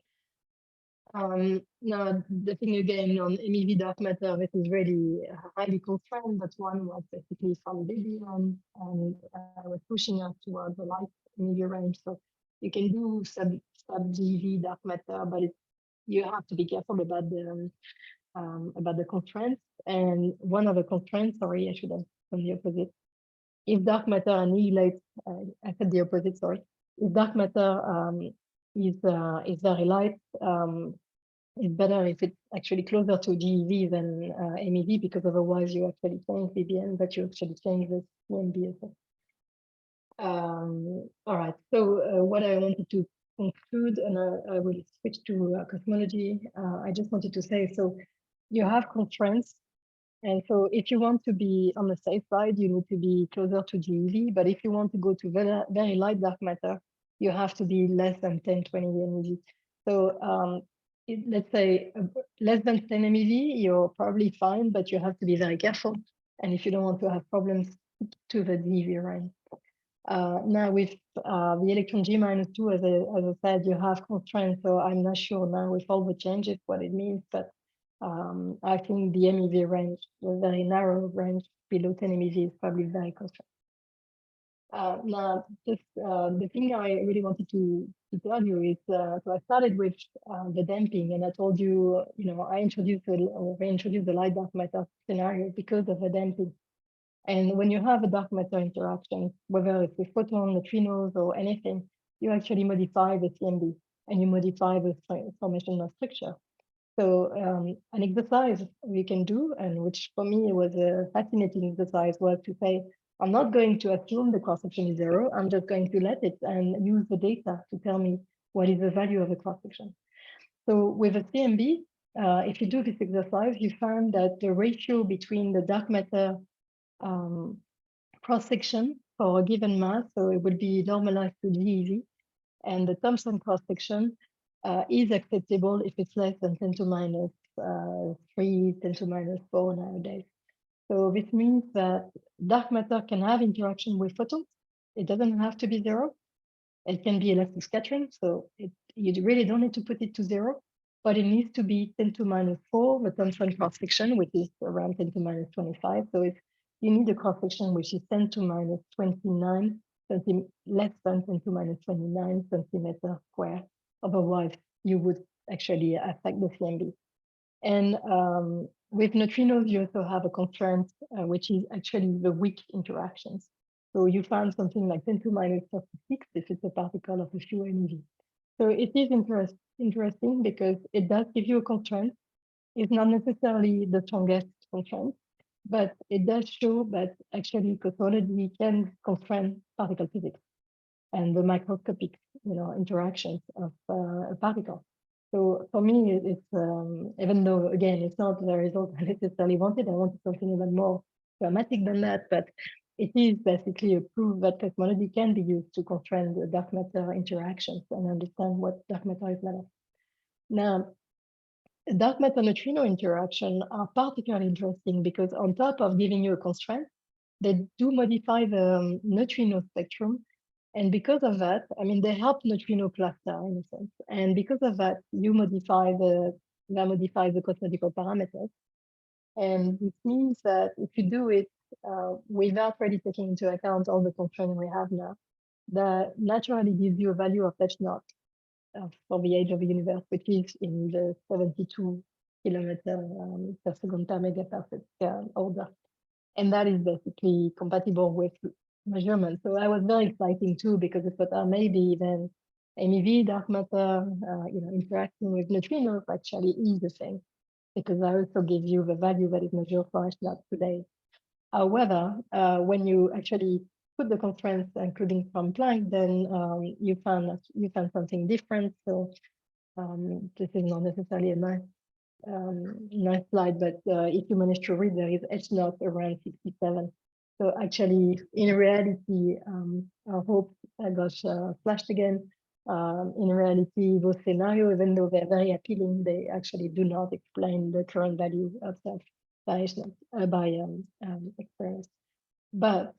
Now, the thing again on MEV dark matter, this is really highly constrained, but one was basically from BBM and we're pushing up towards the light MEV range. So you can do sub-GeV dark matter, but you have to be careful about the constraints. And one of the constraints, sorry, I should have done the opposite. If dark matter annihilates, I said the opposite, sorry. If dark matter is very light, it's better if it's actually closer to GeV than MEV, because otherwise you actually change BBM, but you actually change the CMB as well. All right, so what I wanted to conclude, and I will switch to cosmology. I just wanted to say, so you have constraints. And so if you want to be on the safe side, you need to be closer to GeV. But if you want to go to very, very light dark matter, you have to be less than 1020 MeV. So let's say less than 10 MeV, you're probably fine, but you have to be very careful. And if you don't want to have problems, to the GeV range. Now with the electron G-2, as I said, you have constraints. So I'm not sure now with all the changes what it means, but I think the MEV range, the very narrow range below 10 MeV is probably very constrained. Now, just the thing I really wanted to tell you is, so I started with the damping, and I told you, I introduced the light dark matter scenario because of the damping. And when you have a dark matter interaction, whether it's with photon, neutrinos, or anything, you actually modify the CMB and you modify the formation of structure. So an exercise we can do, and which for me was a fascinating exercise, was to say, I'm not going to assume the cross-section is 0. I'm just going to let it and use the data to tell me what is the value of the cross-section. So with a CMB, if you do this exercise, you find that the ratio between the dark matter cross-section for a given mass, so it would be normalized to GeV, and the Thomson cross-section is acceptable if it's less than 10 to minus 3, 10 to minus 4 nowadays. So this means that dark matter can have interaction with photons. It doesn't have to be 0. It can be elastic scattering, so you really don't need to put it to 0, but it needs to be 10 to minus 4, the Thomson cross-section, which is around 10 to minus 25. So if you need a cross-section which is 10 to minus 29, less than 10 to minus 29 centimeters square. Otherwise, you would actually affect the CMB. And with neutrinos, you also have a constraint, which is actually the weak interactions. So you found something like 10 to minus 36 if it's a particle of a few MeV. So it is interesting because it does give you a constraint. It's not necessarily the strongest constraint, but it does show that actually cosmology can constrain particle physics and the microscopic, interactions of a particle. So for me, it's even though again it's not the result I necessarily wanted. I wanted something even more dramatic than that, but it is basically a proof that cosmology can be used to constrain the dark matter interactions and understand what dark matter is made of. Now, dark matter neutrino interaction are particularly interesting because on top of giving you a constraint, they do modify the neutrino spectrum. And because of that, I mean, they help neutrino cluster in a sense. And because of that, you modify the cosmological parameters. And this means that if you do it without really taking into account all the constraints we have now, that naturally gives you a value of H0 for the age of the universe, which is in the 72 kilometers per second per megaparsec order. And that is basically compatible with measurements. So I was very exciting too, because I thought maybe then MEV dark matter, interacting with neutrinos actually is the same, because I also give you the value that is measured for H0 today. However, when you actually put the constraints, including from Planck, then you found something different. So this is not necessarily a nice nice slide, but if you manage to read, there is H0 around 67. So actually, in reality, I hope I got flashed again. In reality, those scenarios, even though they're very appealing, they actually do not explain the current value of self by experience. But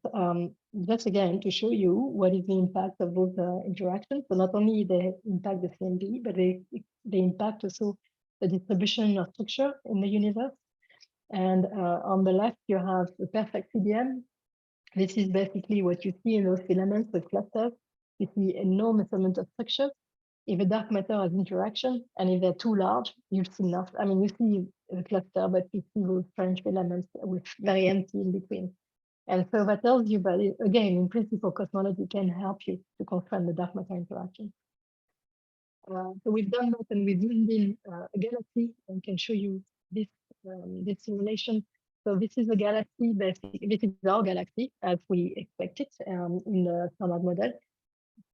just again, to show you what is the impact of those interactions. So not only they impact the CMB, but they impact also the distribution of structure in the universe. And on the left, you have the perfect CDM. This is basically what you see in those filaments with clusters. You see enormous amount of structure. If a dark matter has interaction, and if they're too large, you see enough. I mean, you see a cluster, but you see those strange filaments with very empty in between. And so that tells you, but again, in principle, cosmology can help you to confirm the dark matter interaction. So we've done that, and we've zoomed in a galaxy, and can show you this this simulation. So this is a galaxy, basically, this is our galaxy as we expected in the standard model,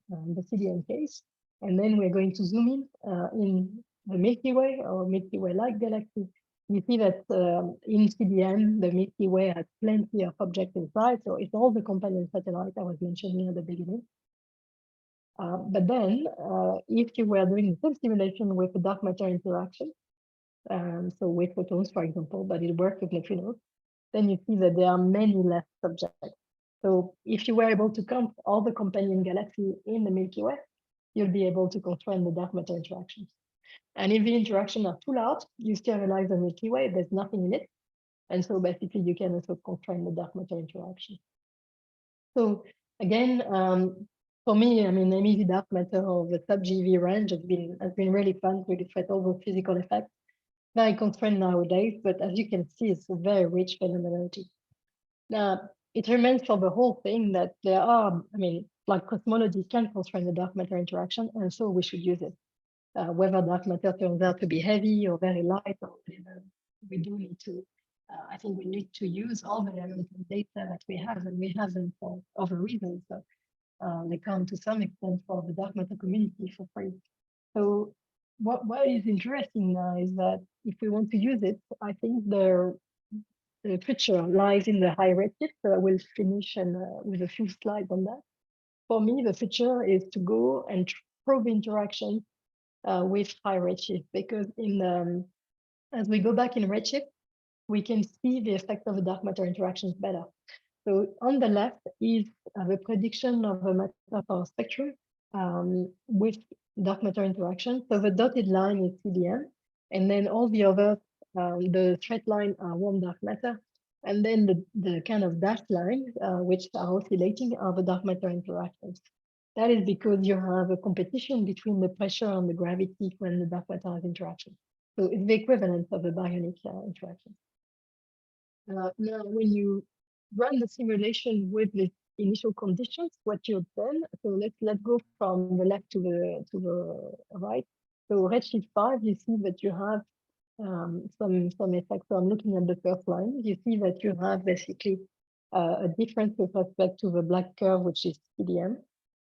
the CDM case. And then we're going to zoom in the Milky Way or Milky Way-like galaxy. You see that in CDM, the Milky Way has plenty of objects inside. So it's all the companion satellites I was mentioning at the beginning. But then if you were doing the same simulation with a dark matter interaction, so with photons, for example, but it works with neutrinos, then you see that there are many less objects. So if you were able to count all the companion galaxies in the Milky Way, you'll be able to constrain the dark matter interactions. And if the interactions are too large, you sterilize the Milky Way, there's nothing in it. And so basically you can also constrain the dark matter interaction. So again, for me, I mean, MEV dark matter or the sub-GeV range has been really fun to illustrate all those physical effects. Very constrained nowadays, but as you can see, it's a very rich phenomenology. Now, it remains for the whole thing that there are, I mean, like cosmology can constrain the dark matter interaction, and so we should use it. Whether dark matter turns out to be heavy or very light or whatever, we do need to, I think we need to use all the elements and data that we have, and we have them for other reasons. So they come to some extent for the dark matter community for free. So what is interesting now is that if we want to use it, I think the future lies in the high redshift. So I will finish with a few slides on that. For me, the future is to go and probe interaction with high redshift, because as we go back in redshift, we can see the effect of the dark matter interactions better. So on the left is the prediction of the matter power spectrum with dark matter interaction. So the dotted line is CDM, and then all the others, the straight line are warm dark matter, and then the kind of dashed lines, which are oscillating, are the dark matter interactions. That is because you have a competition between the pressure and the gravity when the dark matter has interaction. So it's the equivalent of a baryonic interaction. Now, when you run the simulation with the initial conditions, what you've done, so let's go from the left to the right. So redshift 5, you see that you have some effects. So I'm looking at the first line. You see that you have basically a difference with respect to the black curve, which is CDM.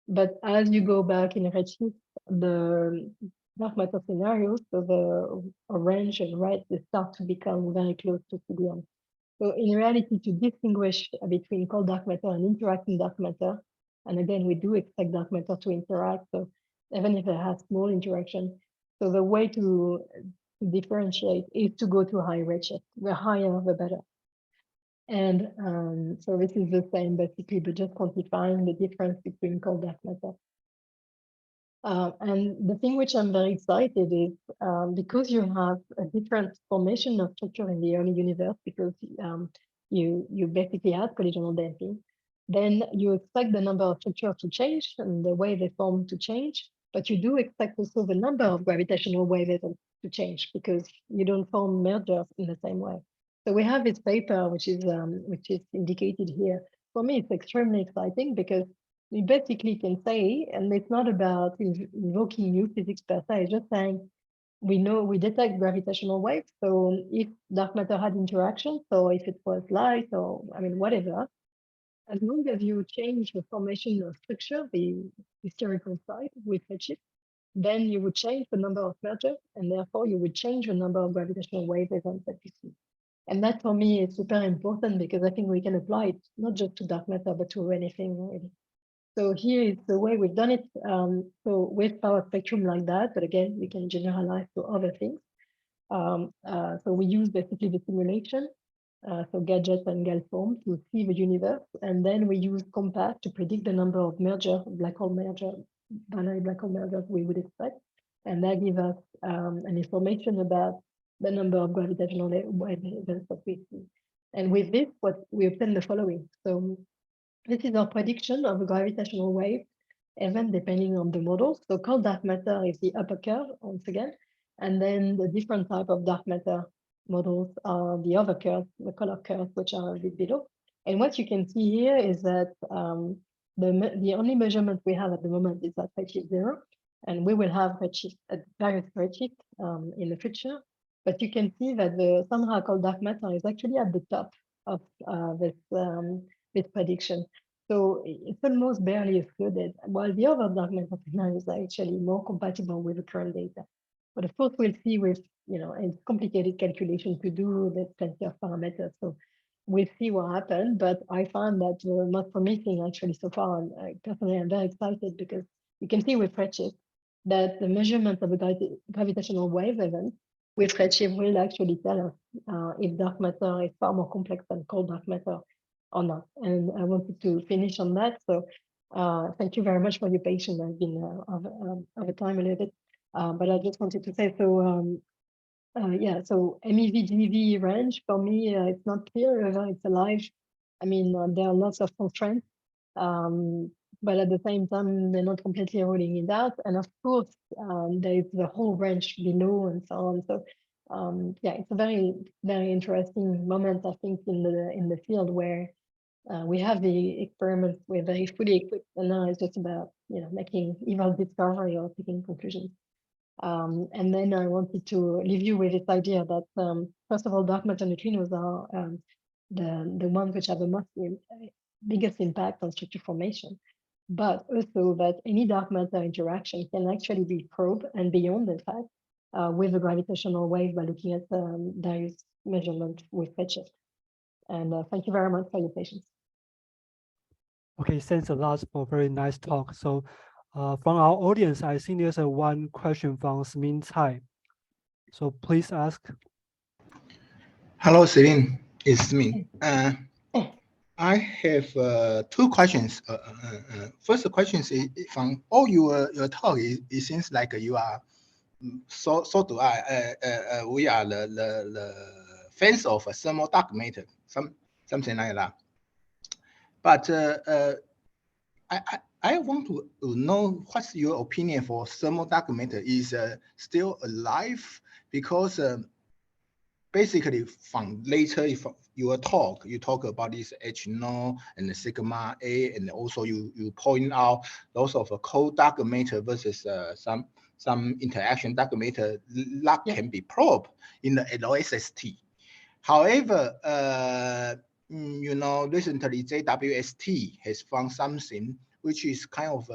But as you go back in redshift, the dark matter scenarios, so the orange and red, they start to become very close to CDM. So in reality, to distinguish between cold dark matter and interacting dark matter, and again, we do expect dark matter to interact, so even if it has small interaction, so the way to differentiate is to go to high redshift. The higher, the better. And so this is the same basically, but just quantifying the difference between cold dark matter. And the thing which I'm very excited is because you have a different formation of structure in the early universe, because you basically have collisional damping, then you expect the number of structures to change and the way they form to change, but you do expect also the number of gravitational waves to change because you don't form mergers in the same way. So we have this paper which is indicated here. For me, it's extremely exciting because we basically can say, and it's not about invoking new physics per se, it's just saying we know we detect gravitational waves. So if dark matter had interaction, so if it was light or I mean whatever, as long as you change the formation of structure, the historical side with redshift, then you would change the number of mergers, and therefore you would change the number of gravitational wave events that you see. And that for me is super important because I think we can apply it not just to dark matter, but to anything really. So here is the way we've done it. So with power spectrum like that, but again, we can generalize to other things. So we use basically the simulation, so gadgets and Galform to see the universe, and then we use COMPAS to predict the number of merger, black hole merger, binary black hole mergers we would expect, and that gives us an information about the number of gravitational wave events that we see. And with this, what we obtain the following. So this is our prediction of a gravitational wave event depending on the model. So cold dark matter is the upper curve once again, and then the different type of dark matter models are the other curves, the color curves, which are a bit below. And what you can see here is that the only measurement we have at the moment is at redshift 0, and we will have redshift at various redshift in the future. But you can see that the somehow cold dark matter is actually at the top of this prediction. So it's almost barely excluded, while the other dark matter scenarios are actually more compatible with the current data. But of course, we'll see with, it's complicated calculation to do, there's plenty of parameters. So we'll see what happens, but I found that the most promising actually so far, and personally I'm very excited because you can see with redshift that the measurement of a gravitational wave event with redshift will actually tell us if dark matter is far more complex than cold dark matter or not. And I wanted to finish on that. So thank you very much for your patience. I've been over time a little bit, but I just wanted to say, so yeah, so MEV-GeV range, for me, it's not clear whether it's alive. I mean, there are lots of constraints, but at the same time, they're not completely ruling it out. And of course, there is the whole range below and so on. So yeah, it's a very, very interesting moment, I think, in the field where we have the experiments, we're very fully equipped, and now it's just about making either discovery or taking conclusions. And then I wanted to leave you with this idea that first of all, dark matter neutrinos are the ones which have the most biggest impact on structure formation, but also that any dark matter interaction can actually be probed and beyond, in fact, with a gravitational wave by looking at various measurements with redshift. And thank you very much for your patience. Okay, thanks a lot for a very nice talk. So from our audience, I think there's one question from Smin Tsai. So please ask. Hello, Celine. It's me. I have two questions. First question is from all your talk, it seems like you are, so do I. We are the fans of thermal dark matter, something like that. But I want to know what's your opinion for thermal dark matter is still alive, because basically from later your talk, you talk about this H0 and the sigma A, and also you point out those of a cold dark matter versus some interaction dark matter that can be probed in the LSST. However, recently JWST has found something which is kind of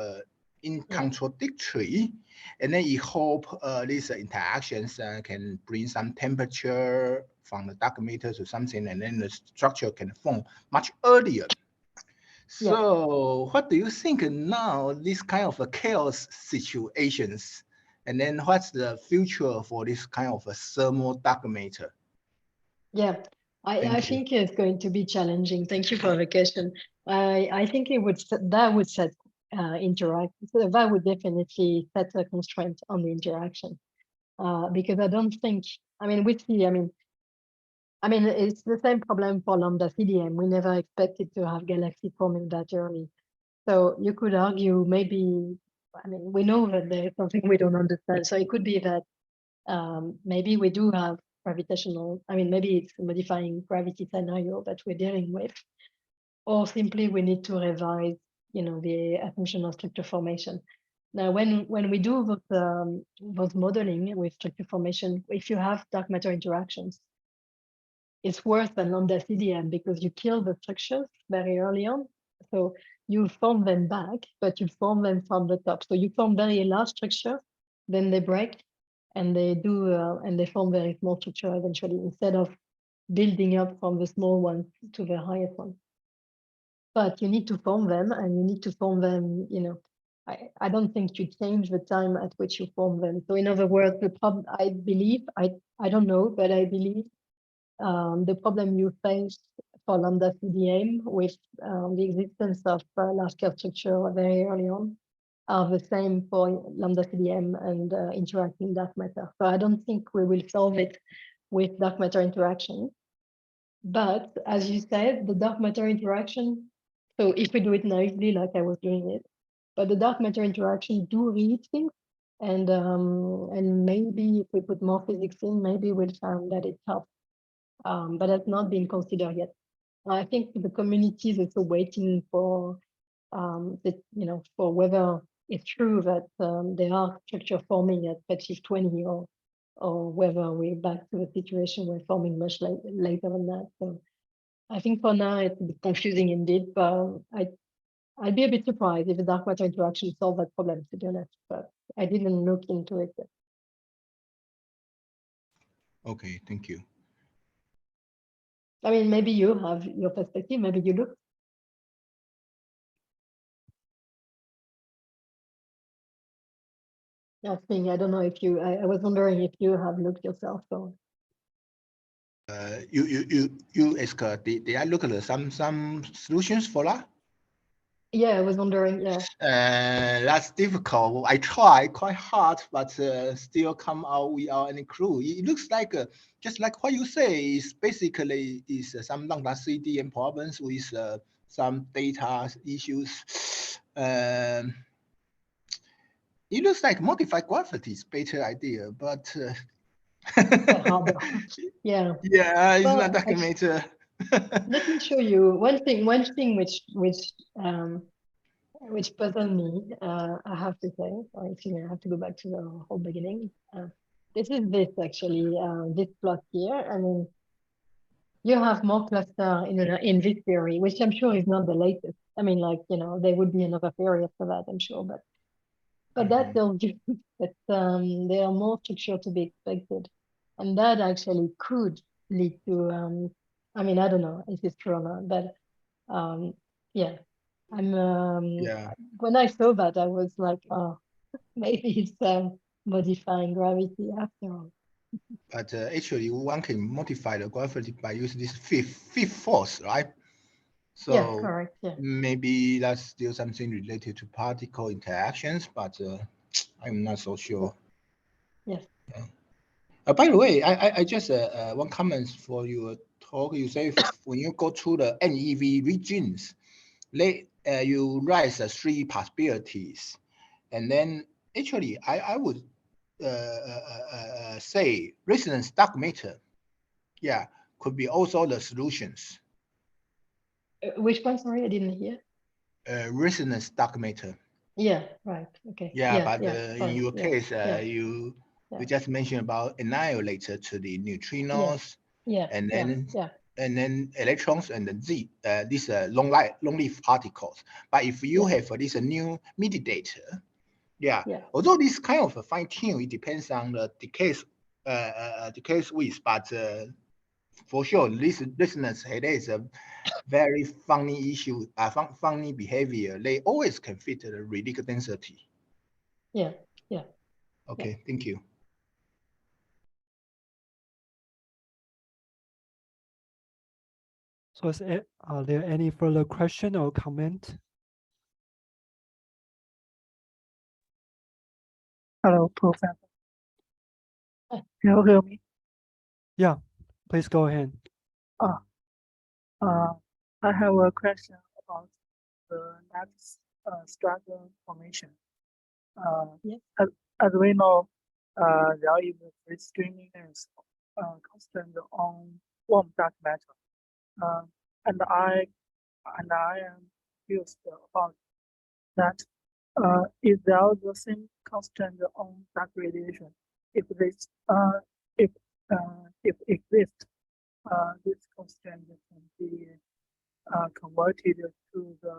in contradictory, and then you hope these interactions can bring some temperature from the dark matter to something, and then the structure can form much earlier. So what do you think now, this kind of chaos situations, and then what's the future for this kind of a thermal dark matter? Yeah, I think it's going to be challenging. Thank you for the question. I think that would set interact. So that would definitely set a constraint on the interaction, because I don't think. I mean, we see. I mean, it's the same problem for lambda CDM. We never expected to have galaxy forming that early. So you could argue maybe. I mean, we know that there is something we don't understand. So it could be that maybe we do have gravitational. I mean, maybe it's a modifying gravity scenario that we're dealing with, or simply we need to revise the assumption of structure formation. Now, when we do those modeling with structure formation, if you have dark matter interactions, it's worse than lambda CDM because you kill the structures very early on. So you form them back, but you form them from the top. So you form very large structures then they break, and they do and they form very small structure eventually, instead of building up from the small ones to the highest one. But you need to form them, and you need to form them, you know, I don't think you change the time at which you form them. So in other words, the problem, I believe, I don't know, but I believe the problem you face for lambda CDM with the existence of large scale structure very early on are the same for lambda CDM and interacting dark matter. So I don't think we will solve it with dark matter interaction. But as you said, the dark matter interaction, so if we do it naively like I was doing it, but the dark matter interaction do read things, and maybe if we put more physics in, maybe we'll find that it helps. But that's not been considered yet. I think the community is also waiting for you know, for whether it's true that there are structure forming at redshift 20, or whether we're back to a situation where forming much later than that. So I think for now it's a bit confusing indeed, but I'd be a bit surprised if the dark matter interaction solved that problem, to be honest, but I didn't look into it yet. Okay, thank you. I mean, maybe you have your perspective, maybe you look. Asking, I don't know if you, I was wondering if you have looked yourself. So You ask, did I look at some solutions for that? yeah, I was wondering, yeah. That's difficult. I try quite hard, but still come out without any clue. It looks like just like what you say is basically is some lambda CDM problems with some data issues. It looks like modified gravity is better idea, but yeah, it's well, not documented. Let me show you one thing which puzzled me. I have to say, I have to go back to the whole beginning. This is this actually, this plot here. I mean, you have more cluster in this theory, which I'm sure is not the latest. I mean, like, you know, there would be another theory after that, I'm sure, but that tells you that there are more structure to be expected, and that actually could lead to I mean, I don't know if it's true or not, but yeah, I'm when I saw that, I was like, oh, maybe it's modifying gravity after all. But actually, one can modify the gravity by using this fifth force, right? So yeah, correct. Yeah, maybe that's still something related to particle interactions, but I'm not so sure. yes. By the way, I just one comment for your talk. You say when you go to the NEV regions, you raise three possibilities, and then actually I would say resonance dark matter, yeah, could be also the solutions. Which one? Sorry, I didn't hear. Resonance dark matter. Yeah, right. Okay. Yeah, but sorry, in your case, you just mentioned about annihilator to the neutrinos, and then electrons and then these long-lived particles. But if you have this new mediator, although this kind of fine tune, it depends on the decay width, but for sure, this resonance is a very funny issue, funny behavior. They always can fit the Rayleigh density. Yeah. Okay, thank you. So are there any further question or comment? Hello, Professor. Can you hear me? Yeah, please go ahead. I have a question about the next structure formation. As we know, there is a free streaminess constant on warm dark matter, and I am curious about that. Is there the same constant on dark radiation? If this if exists, this constant can be converted to the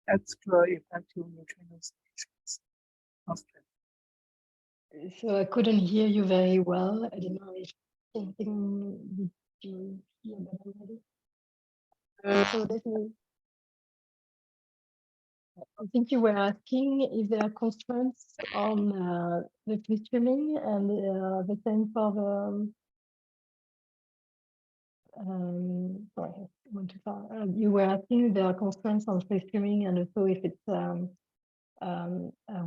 extra effective neutrino constant. So I couldn't hear you very well. I don't know if something did you hear that already? So definitely, I think you were asking if there are constraints on the free streaming and the same for the sorry, I went too far. You were asking if there are constraints on free streaming and also if it's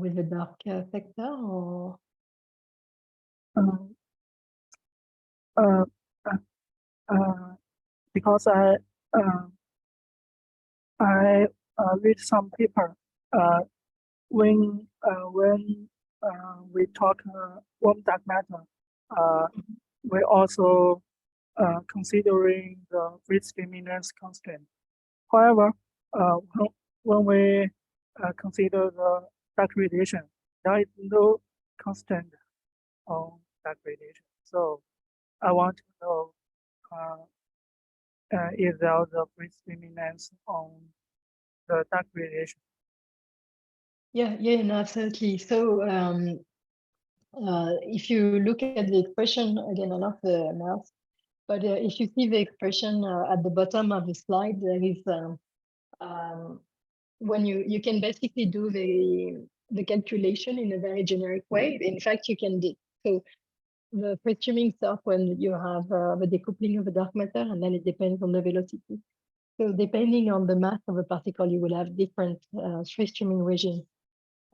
with the dark sector or Um, uh, uh, because I read some paper when we talk warm dark matter, we also considering the free streaminess constraint. However, when we consider the dark radiation, there is no constraint on dark radiation. So I want to know is there the free streaminess on the dark radiation? yeah, no, absolutely. So if you look at the expression again, I love the math, but if you see the expression at the bottom of the slide, there is when you can basically do the calculation in a very generic way. In fact, you can do so. The free streaming stuff when you have the decoupling of the dark matter, and then it depends on the velocity. So depending on the mass of a particle, you will have different free streaming regimes.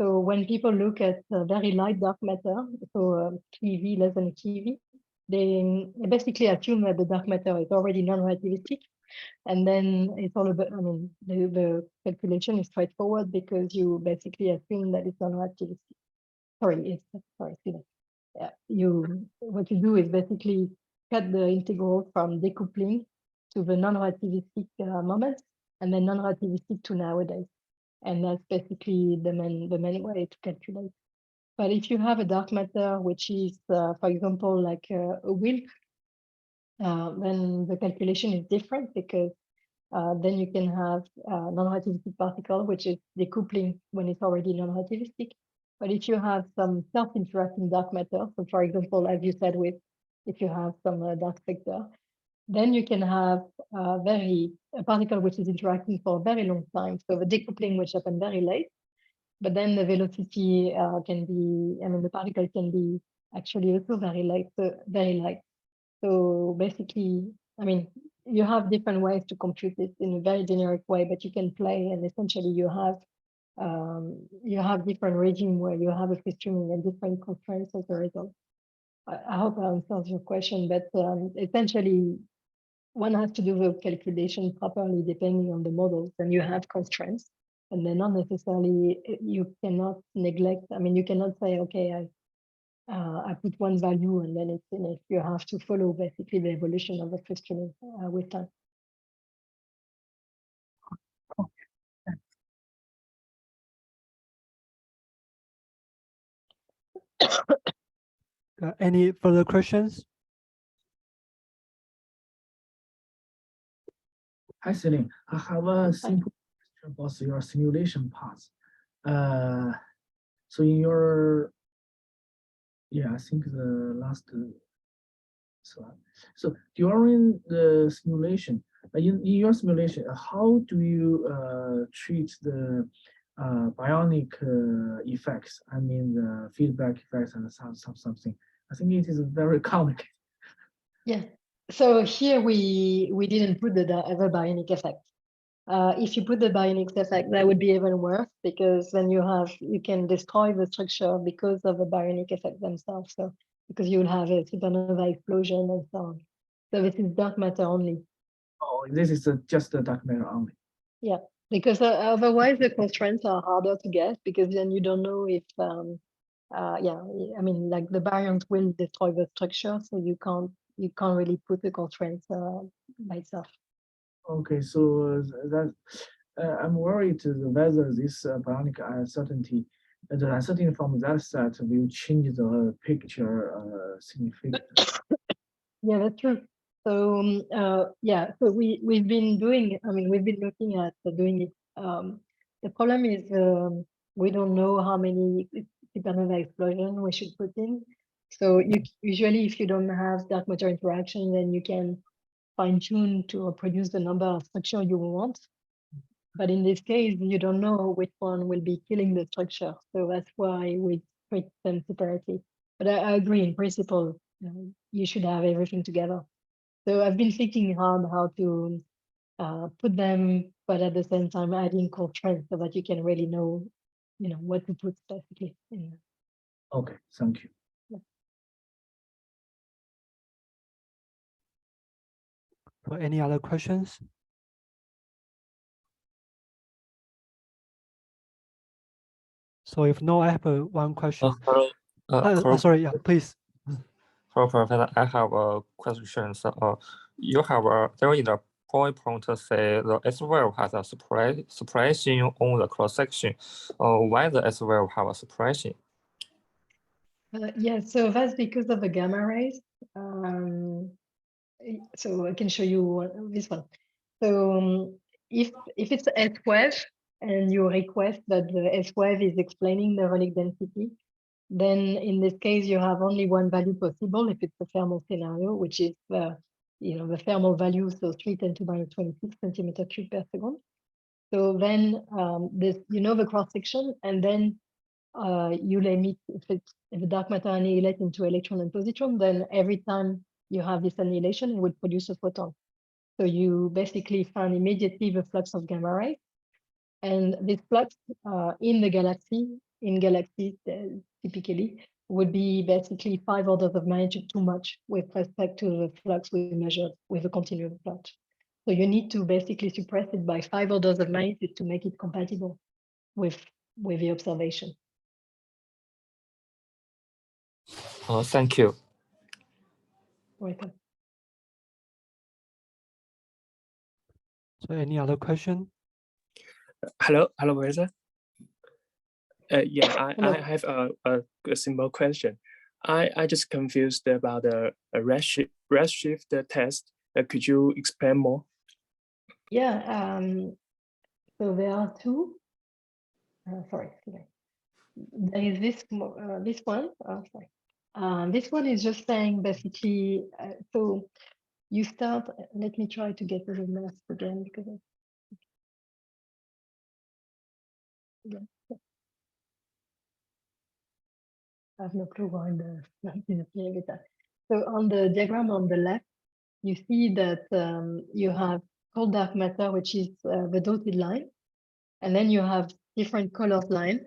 So when people look at very light dark matter, so KLOE less than KLOE, they basically assume that the dark matter is already non-relativistic. And then it's all about, I mean, the calculation is straightforward because you basically assume that it's non-relativistic. Sorry, what you do is basically cut the integral from decoupling to the non-relativistic moments and then non-relativistic to nowadays. And that's basically the main way to calculate. But if you have a dark matter, which is, for example, like a WILP, then the calculation is different because then you can have non-relativistic particle, which is decoupling when it's already non-relativistic. But if you have some self-interacting dark matter, so for example, as you said, if you have some dark sector, then you can have a particle which is interacting for a very long time. So the decoupling which happens very late, but then the velocity can be, I mean, the particle can be actually also very light. So basically, I mean, you have different ways to compute it in a very generic way, but you can play, and essentially you have different regime where you have a free streaming and different constraints as a result. I hope I answers your question, but essentially one has to do the calculation properly depending on the models, and you have constraints, and then not necessarily you cannot neglect. I mean, you cannot say, okay, I put one value and then it's finished. You have to follow basically the evolution of the free streaming with time. Any further questions? Hi, Celine. I have a simple question about your simulation parts. So in your, I think the last slide. So during the simulation, in your simulation, how do you treat the bionic effects? I mean, the feedback effects and something. I think it is very complicated. Yeah. So here we didn't put the bionic effect. If you put the bionic effect, that would be even worse because then you can destroy the structure because of the bionic effect themselves. So because you will have a supernova explosion and so on. So this is dark matter only. Oh, this is just the dark matter only. Yeah, because otherwise the constraints are harder to get because then you don't know if I mean, like the baryons will destroy the structure, so you can't really put the constraints by itself. Okay, so that I'm worried whether this bionic uncertainty, the uncertainty from that set will change the picture significantly. Yeah, that's true. So so we've been doing. I mean, we've been looking at doing it. The problem is we don't know how many. supernova explosion we should put in. So usually if you don't have dark matter interaction, then you can fine tune to produce the number of structure you want. But in this case, you don't know which one will be killing the structure. So that's why we treat them separately. But I agree in principle, you should have everything together. So I've been thinking hard how to put them, but at the same time adding constraints so that you can really know, what to put specifically in. Okay, thank you. So any other questions? So if no, I have one question. Hello. Sorry, yeah, please. Hello, Professor. I have a question. So, you have there is a point to say the S wave has a suppression on the cross section. Why the S wave have a suppression? Yeah, so that's because of the gamma rays. So I can show you this one. So if it's S wave and you request that the S wave is explaining the ionic density, then in this case you have only one value possible if it's a thermal scenario, which is the thermal value, so 3×10⁻26 centimeter cube per second. So then this the cross section, and then you limit if the dark matter annihilates into electron and positron, then every time you have this annihilation, it would produce a photon. So you basically find immediately the flux of gamma rays, and this flux in galaxies typically would be basically 5 orders of magnitude too much with respect to the flux we measured with a continuum plot. So you need to basically suppress it by 5 orders of magnitude to make it compatible with the observation. Thank you. Welcome. So any other question? Hello, Professor. Yeah, Hello. I have a simple question. I just confused about the redshift test. Could you explain more? Yeah, so there are two. Sorry. There is this one. Sorry. This one is just saying basically. So you start. Let me try to get the math again because. I have no clue why the math is appearing with that. So on the diagram on the left, you see that you have cold dark matter, which is the dotted line, and then you have different colored lines.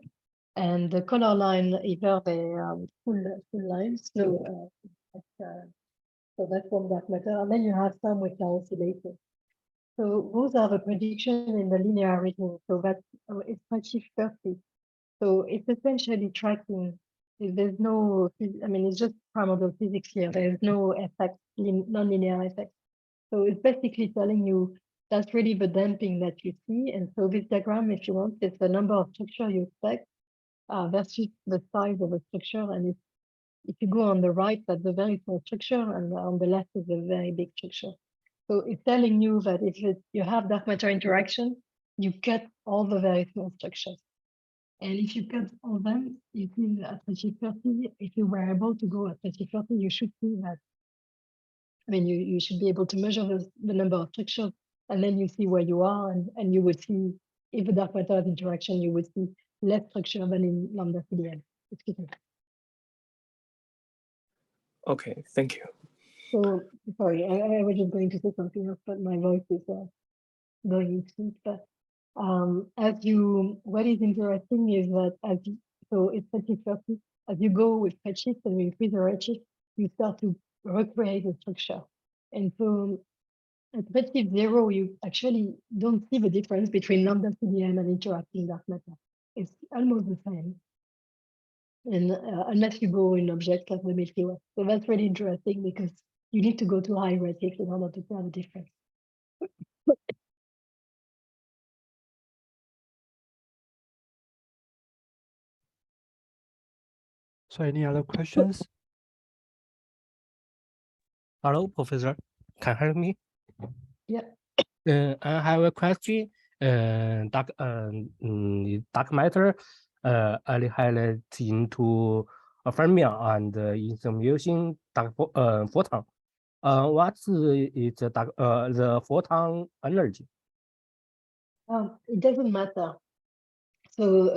And the color line, either the full lines, so that's one dark matter, and then you have some which are oscillating. So those are the prediction in the linear region. So that's it's redshift 30. So it's essentially tracking. There's no, I mean, it's just primordial physics here. There's no effect, non-linear effect. So it's basically telling you that's really the damping that you see. And so this diagram, if you want, is the number of structure you expect versus the size of the structure. And if you go on the right, that's a very small structure, and on the left is a very big structure. So it's telling you that if you have dark matter interaction, you cut all the very small structures. And if you cut all them, it is at redshift 30. If you were able to go at redshift 30, you should see that. I mean, you should be able to measure the number of structures, and then you see where you are, and you would see if the dark matter has interaction, you would see less structure than in lambda CDM. Excuse me. Okay, thank you. So sorry, I was just going to say something else, but my voice is going to. But what is interesting is that so it's redshift 30. As you go with redshift and you increase the redshift, you start to recreate the structure. And so at redshift 0, you actually don't see the difference between lambda CDM and interacting dark matter. It's almost the same. And unless you go in objects like the Milky Way. So that's really interesting because you need to go to high redshift in order to tell the difference. So any other questions? Hello, Professor. Can you hear me? Yeah. I have a question. Dark matter annihilate into a fermion and introducing photon. What is the photon energy? It doesn't matter. So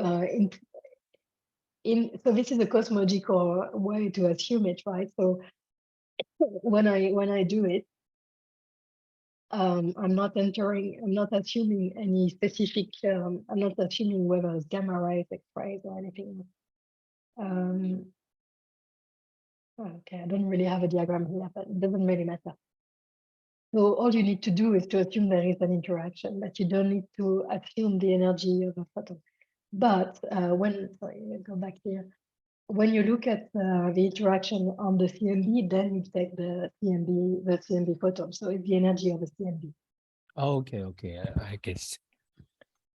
so this is a cosmological way to assume it, right? So when I do it, I'm not assuming any specific, I'm not assuming whether it's gamma rays, X-rays, or anything. Okay, I don't really have a diagram here, but it doesn't really matter. So all you need to do is to assume there is an interaction, but you don't need to assume the energy of a photon. But sorry, go back here. When you look at the interaction on the CMB, then you take the CMB photon. So it's the energy of the CMB. Okay, I guess.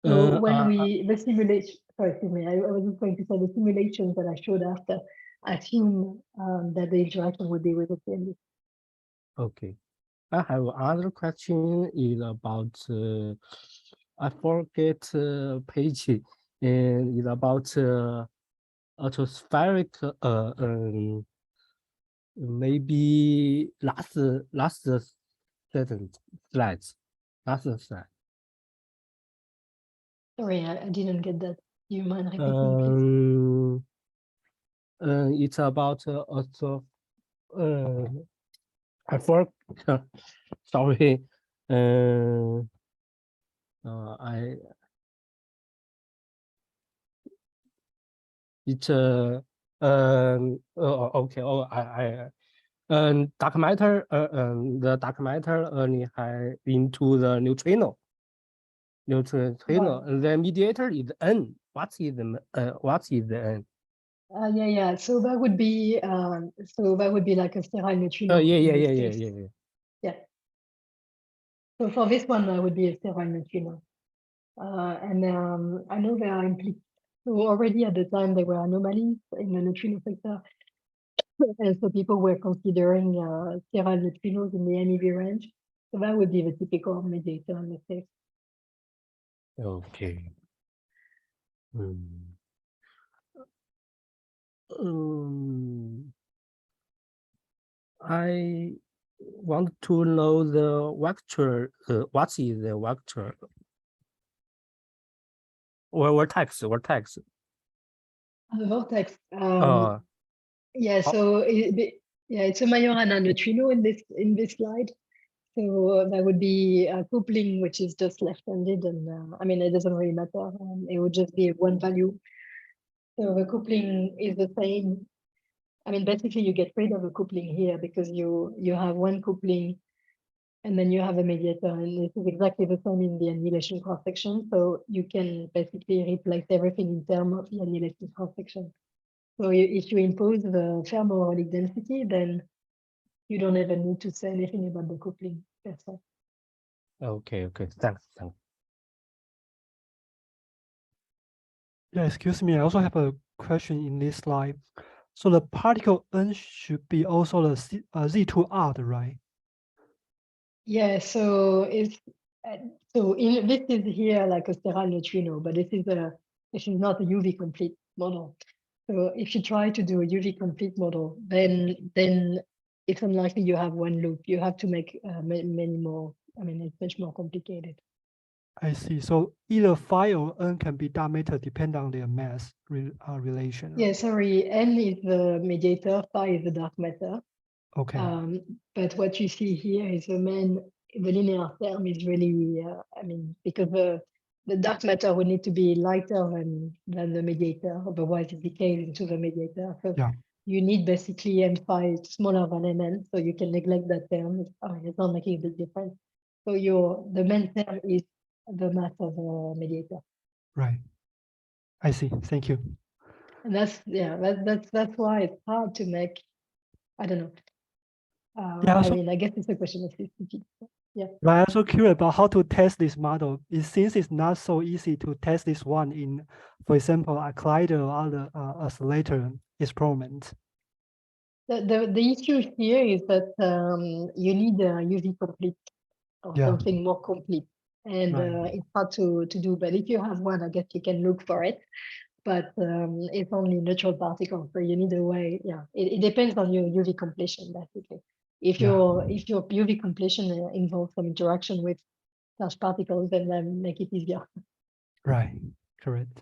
So when the simulation, sorry, excuse me, I was just going to say the simulations that I showed after assume that the interaction would be with the CMB. Okay. I have another question is about I forget page and it's about atmospheric maybe last slides. Last slide. Sorry, I didn't get that. Do you mind repeating, please? It's about also I forgot. Sorry. It's okay. Dark matter. The dark matter only into the neutrino. The mediator is N. What is the N? Yeah. So that would be like a sterile neutrino. Yeah. So for this one, that would be a sterile neutrino. And I know there are so already at the time there were anomalies in the neutrino sector, and so people were considering sterile neutrinos in the MEV range. So that would be the typical mediator in this case. Okay. I want to know the vector. What is the vector? Or vortex? The vortex. Yeah. So it's a Majorana neutrino in this slide. So that would be a coupling which is just left-handed, and I mean it doesn't really matter. It would just be one value. So the coupling is the same. I mean, basically you get rid of a coupling here because you have one coupling and then you have a mediator, and this is exactly the same in the annihilation cross-section. So you can basically replace everything in terms of the annihilation cross-section. So if you impose the fermoronic density, then you don't even need to say anything about the coupling. That's all. Okay. Thanks. Yeah, excuse me. I also have a question in this slide. So the particle N should be also the Z2R, right? Yeah. So this is here like a sterile neutrino, but this is not a UV complete model. So if you try to do a UV complete model, then it's unlikely you have one loop. You have to make many more. I mean, it's much more complicated. I see. So either phi or N can be dark matter depending on their mass relation. Yeah, sorry. N is the mediator, phi is the dark matter. Okay. But what you see here is the linear term is really, I mean, because the dark matter would need to be lighter than the mediator, otherwise it decays into the mediator. So yeah. You need basically N phi smaller than Nn, so you can neglect that term. It's not making a big difference. So the main term is the mass of the mediator. Right. I see. Thank you. And that's why it's hard to make. I don't know. I mean, I guess it's a question of specificity. Yeah. But I'm also curious about how to test this model. Since it's not so easy to test this one in, for example, a collider or other oscillator experiment. The issue here is that you need a UV complete or something more complete, and it's hard to do. But if you have one, I guess you can look for it. but it's only neutral particles. So you need a way. Yeah, it depends on your UV completion basically. If your UV completion involves some interaction with charged particles, then make it easier. Right, correct.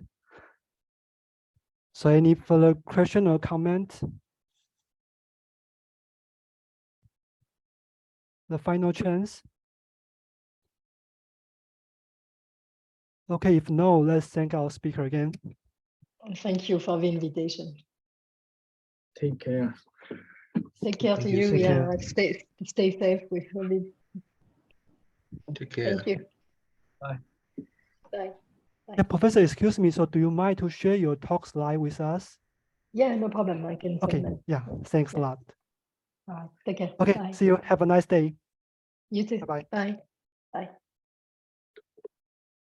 So any further question or comment? The final chance. Okay, if no, let's thank our speaker again. Thank you for the invitation. Take care. Take care to Thank you, you. take Yeah, care. like stay safe with COVID. Take care. Thank you. Bye. Bye. Yeah, Professor, excuse me. So do you mind to share your talk slide with us? Yeah, no problem. I can Okay, send them. yeah, thanks a Yeah. lot. All right. Take care. Okay, Bye. see you. Have a nice day. You too. Bye-bye. Bye. Bye.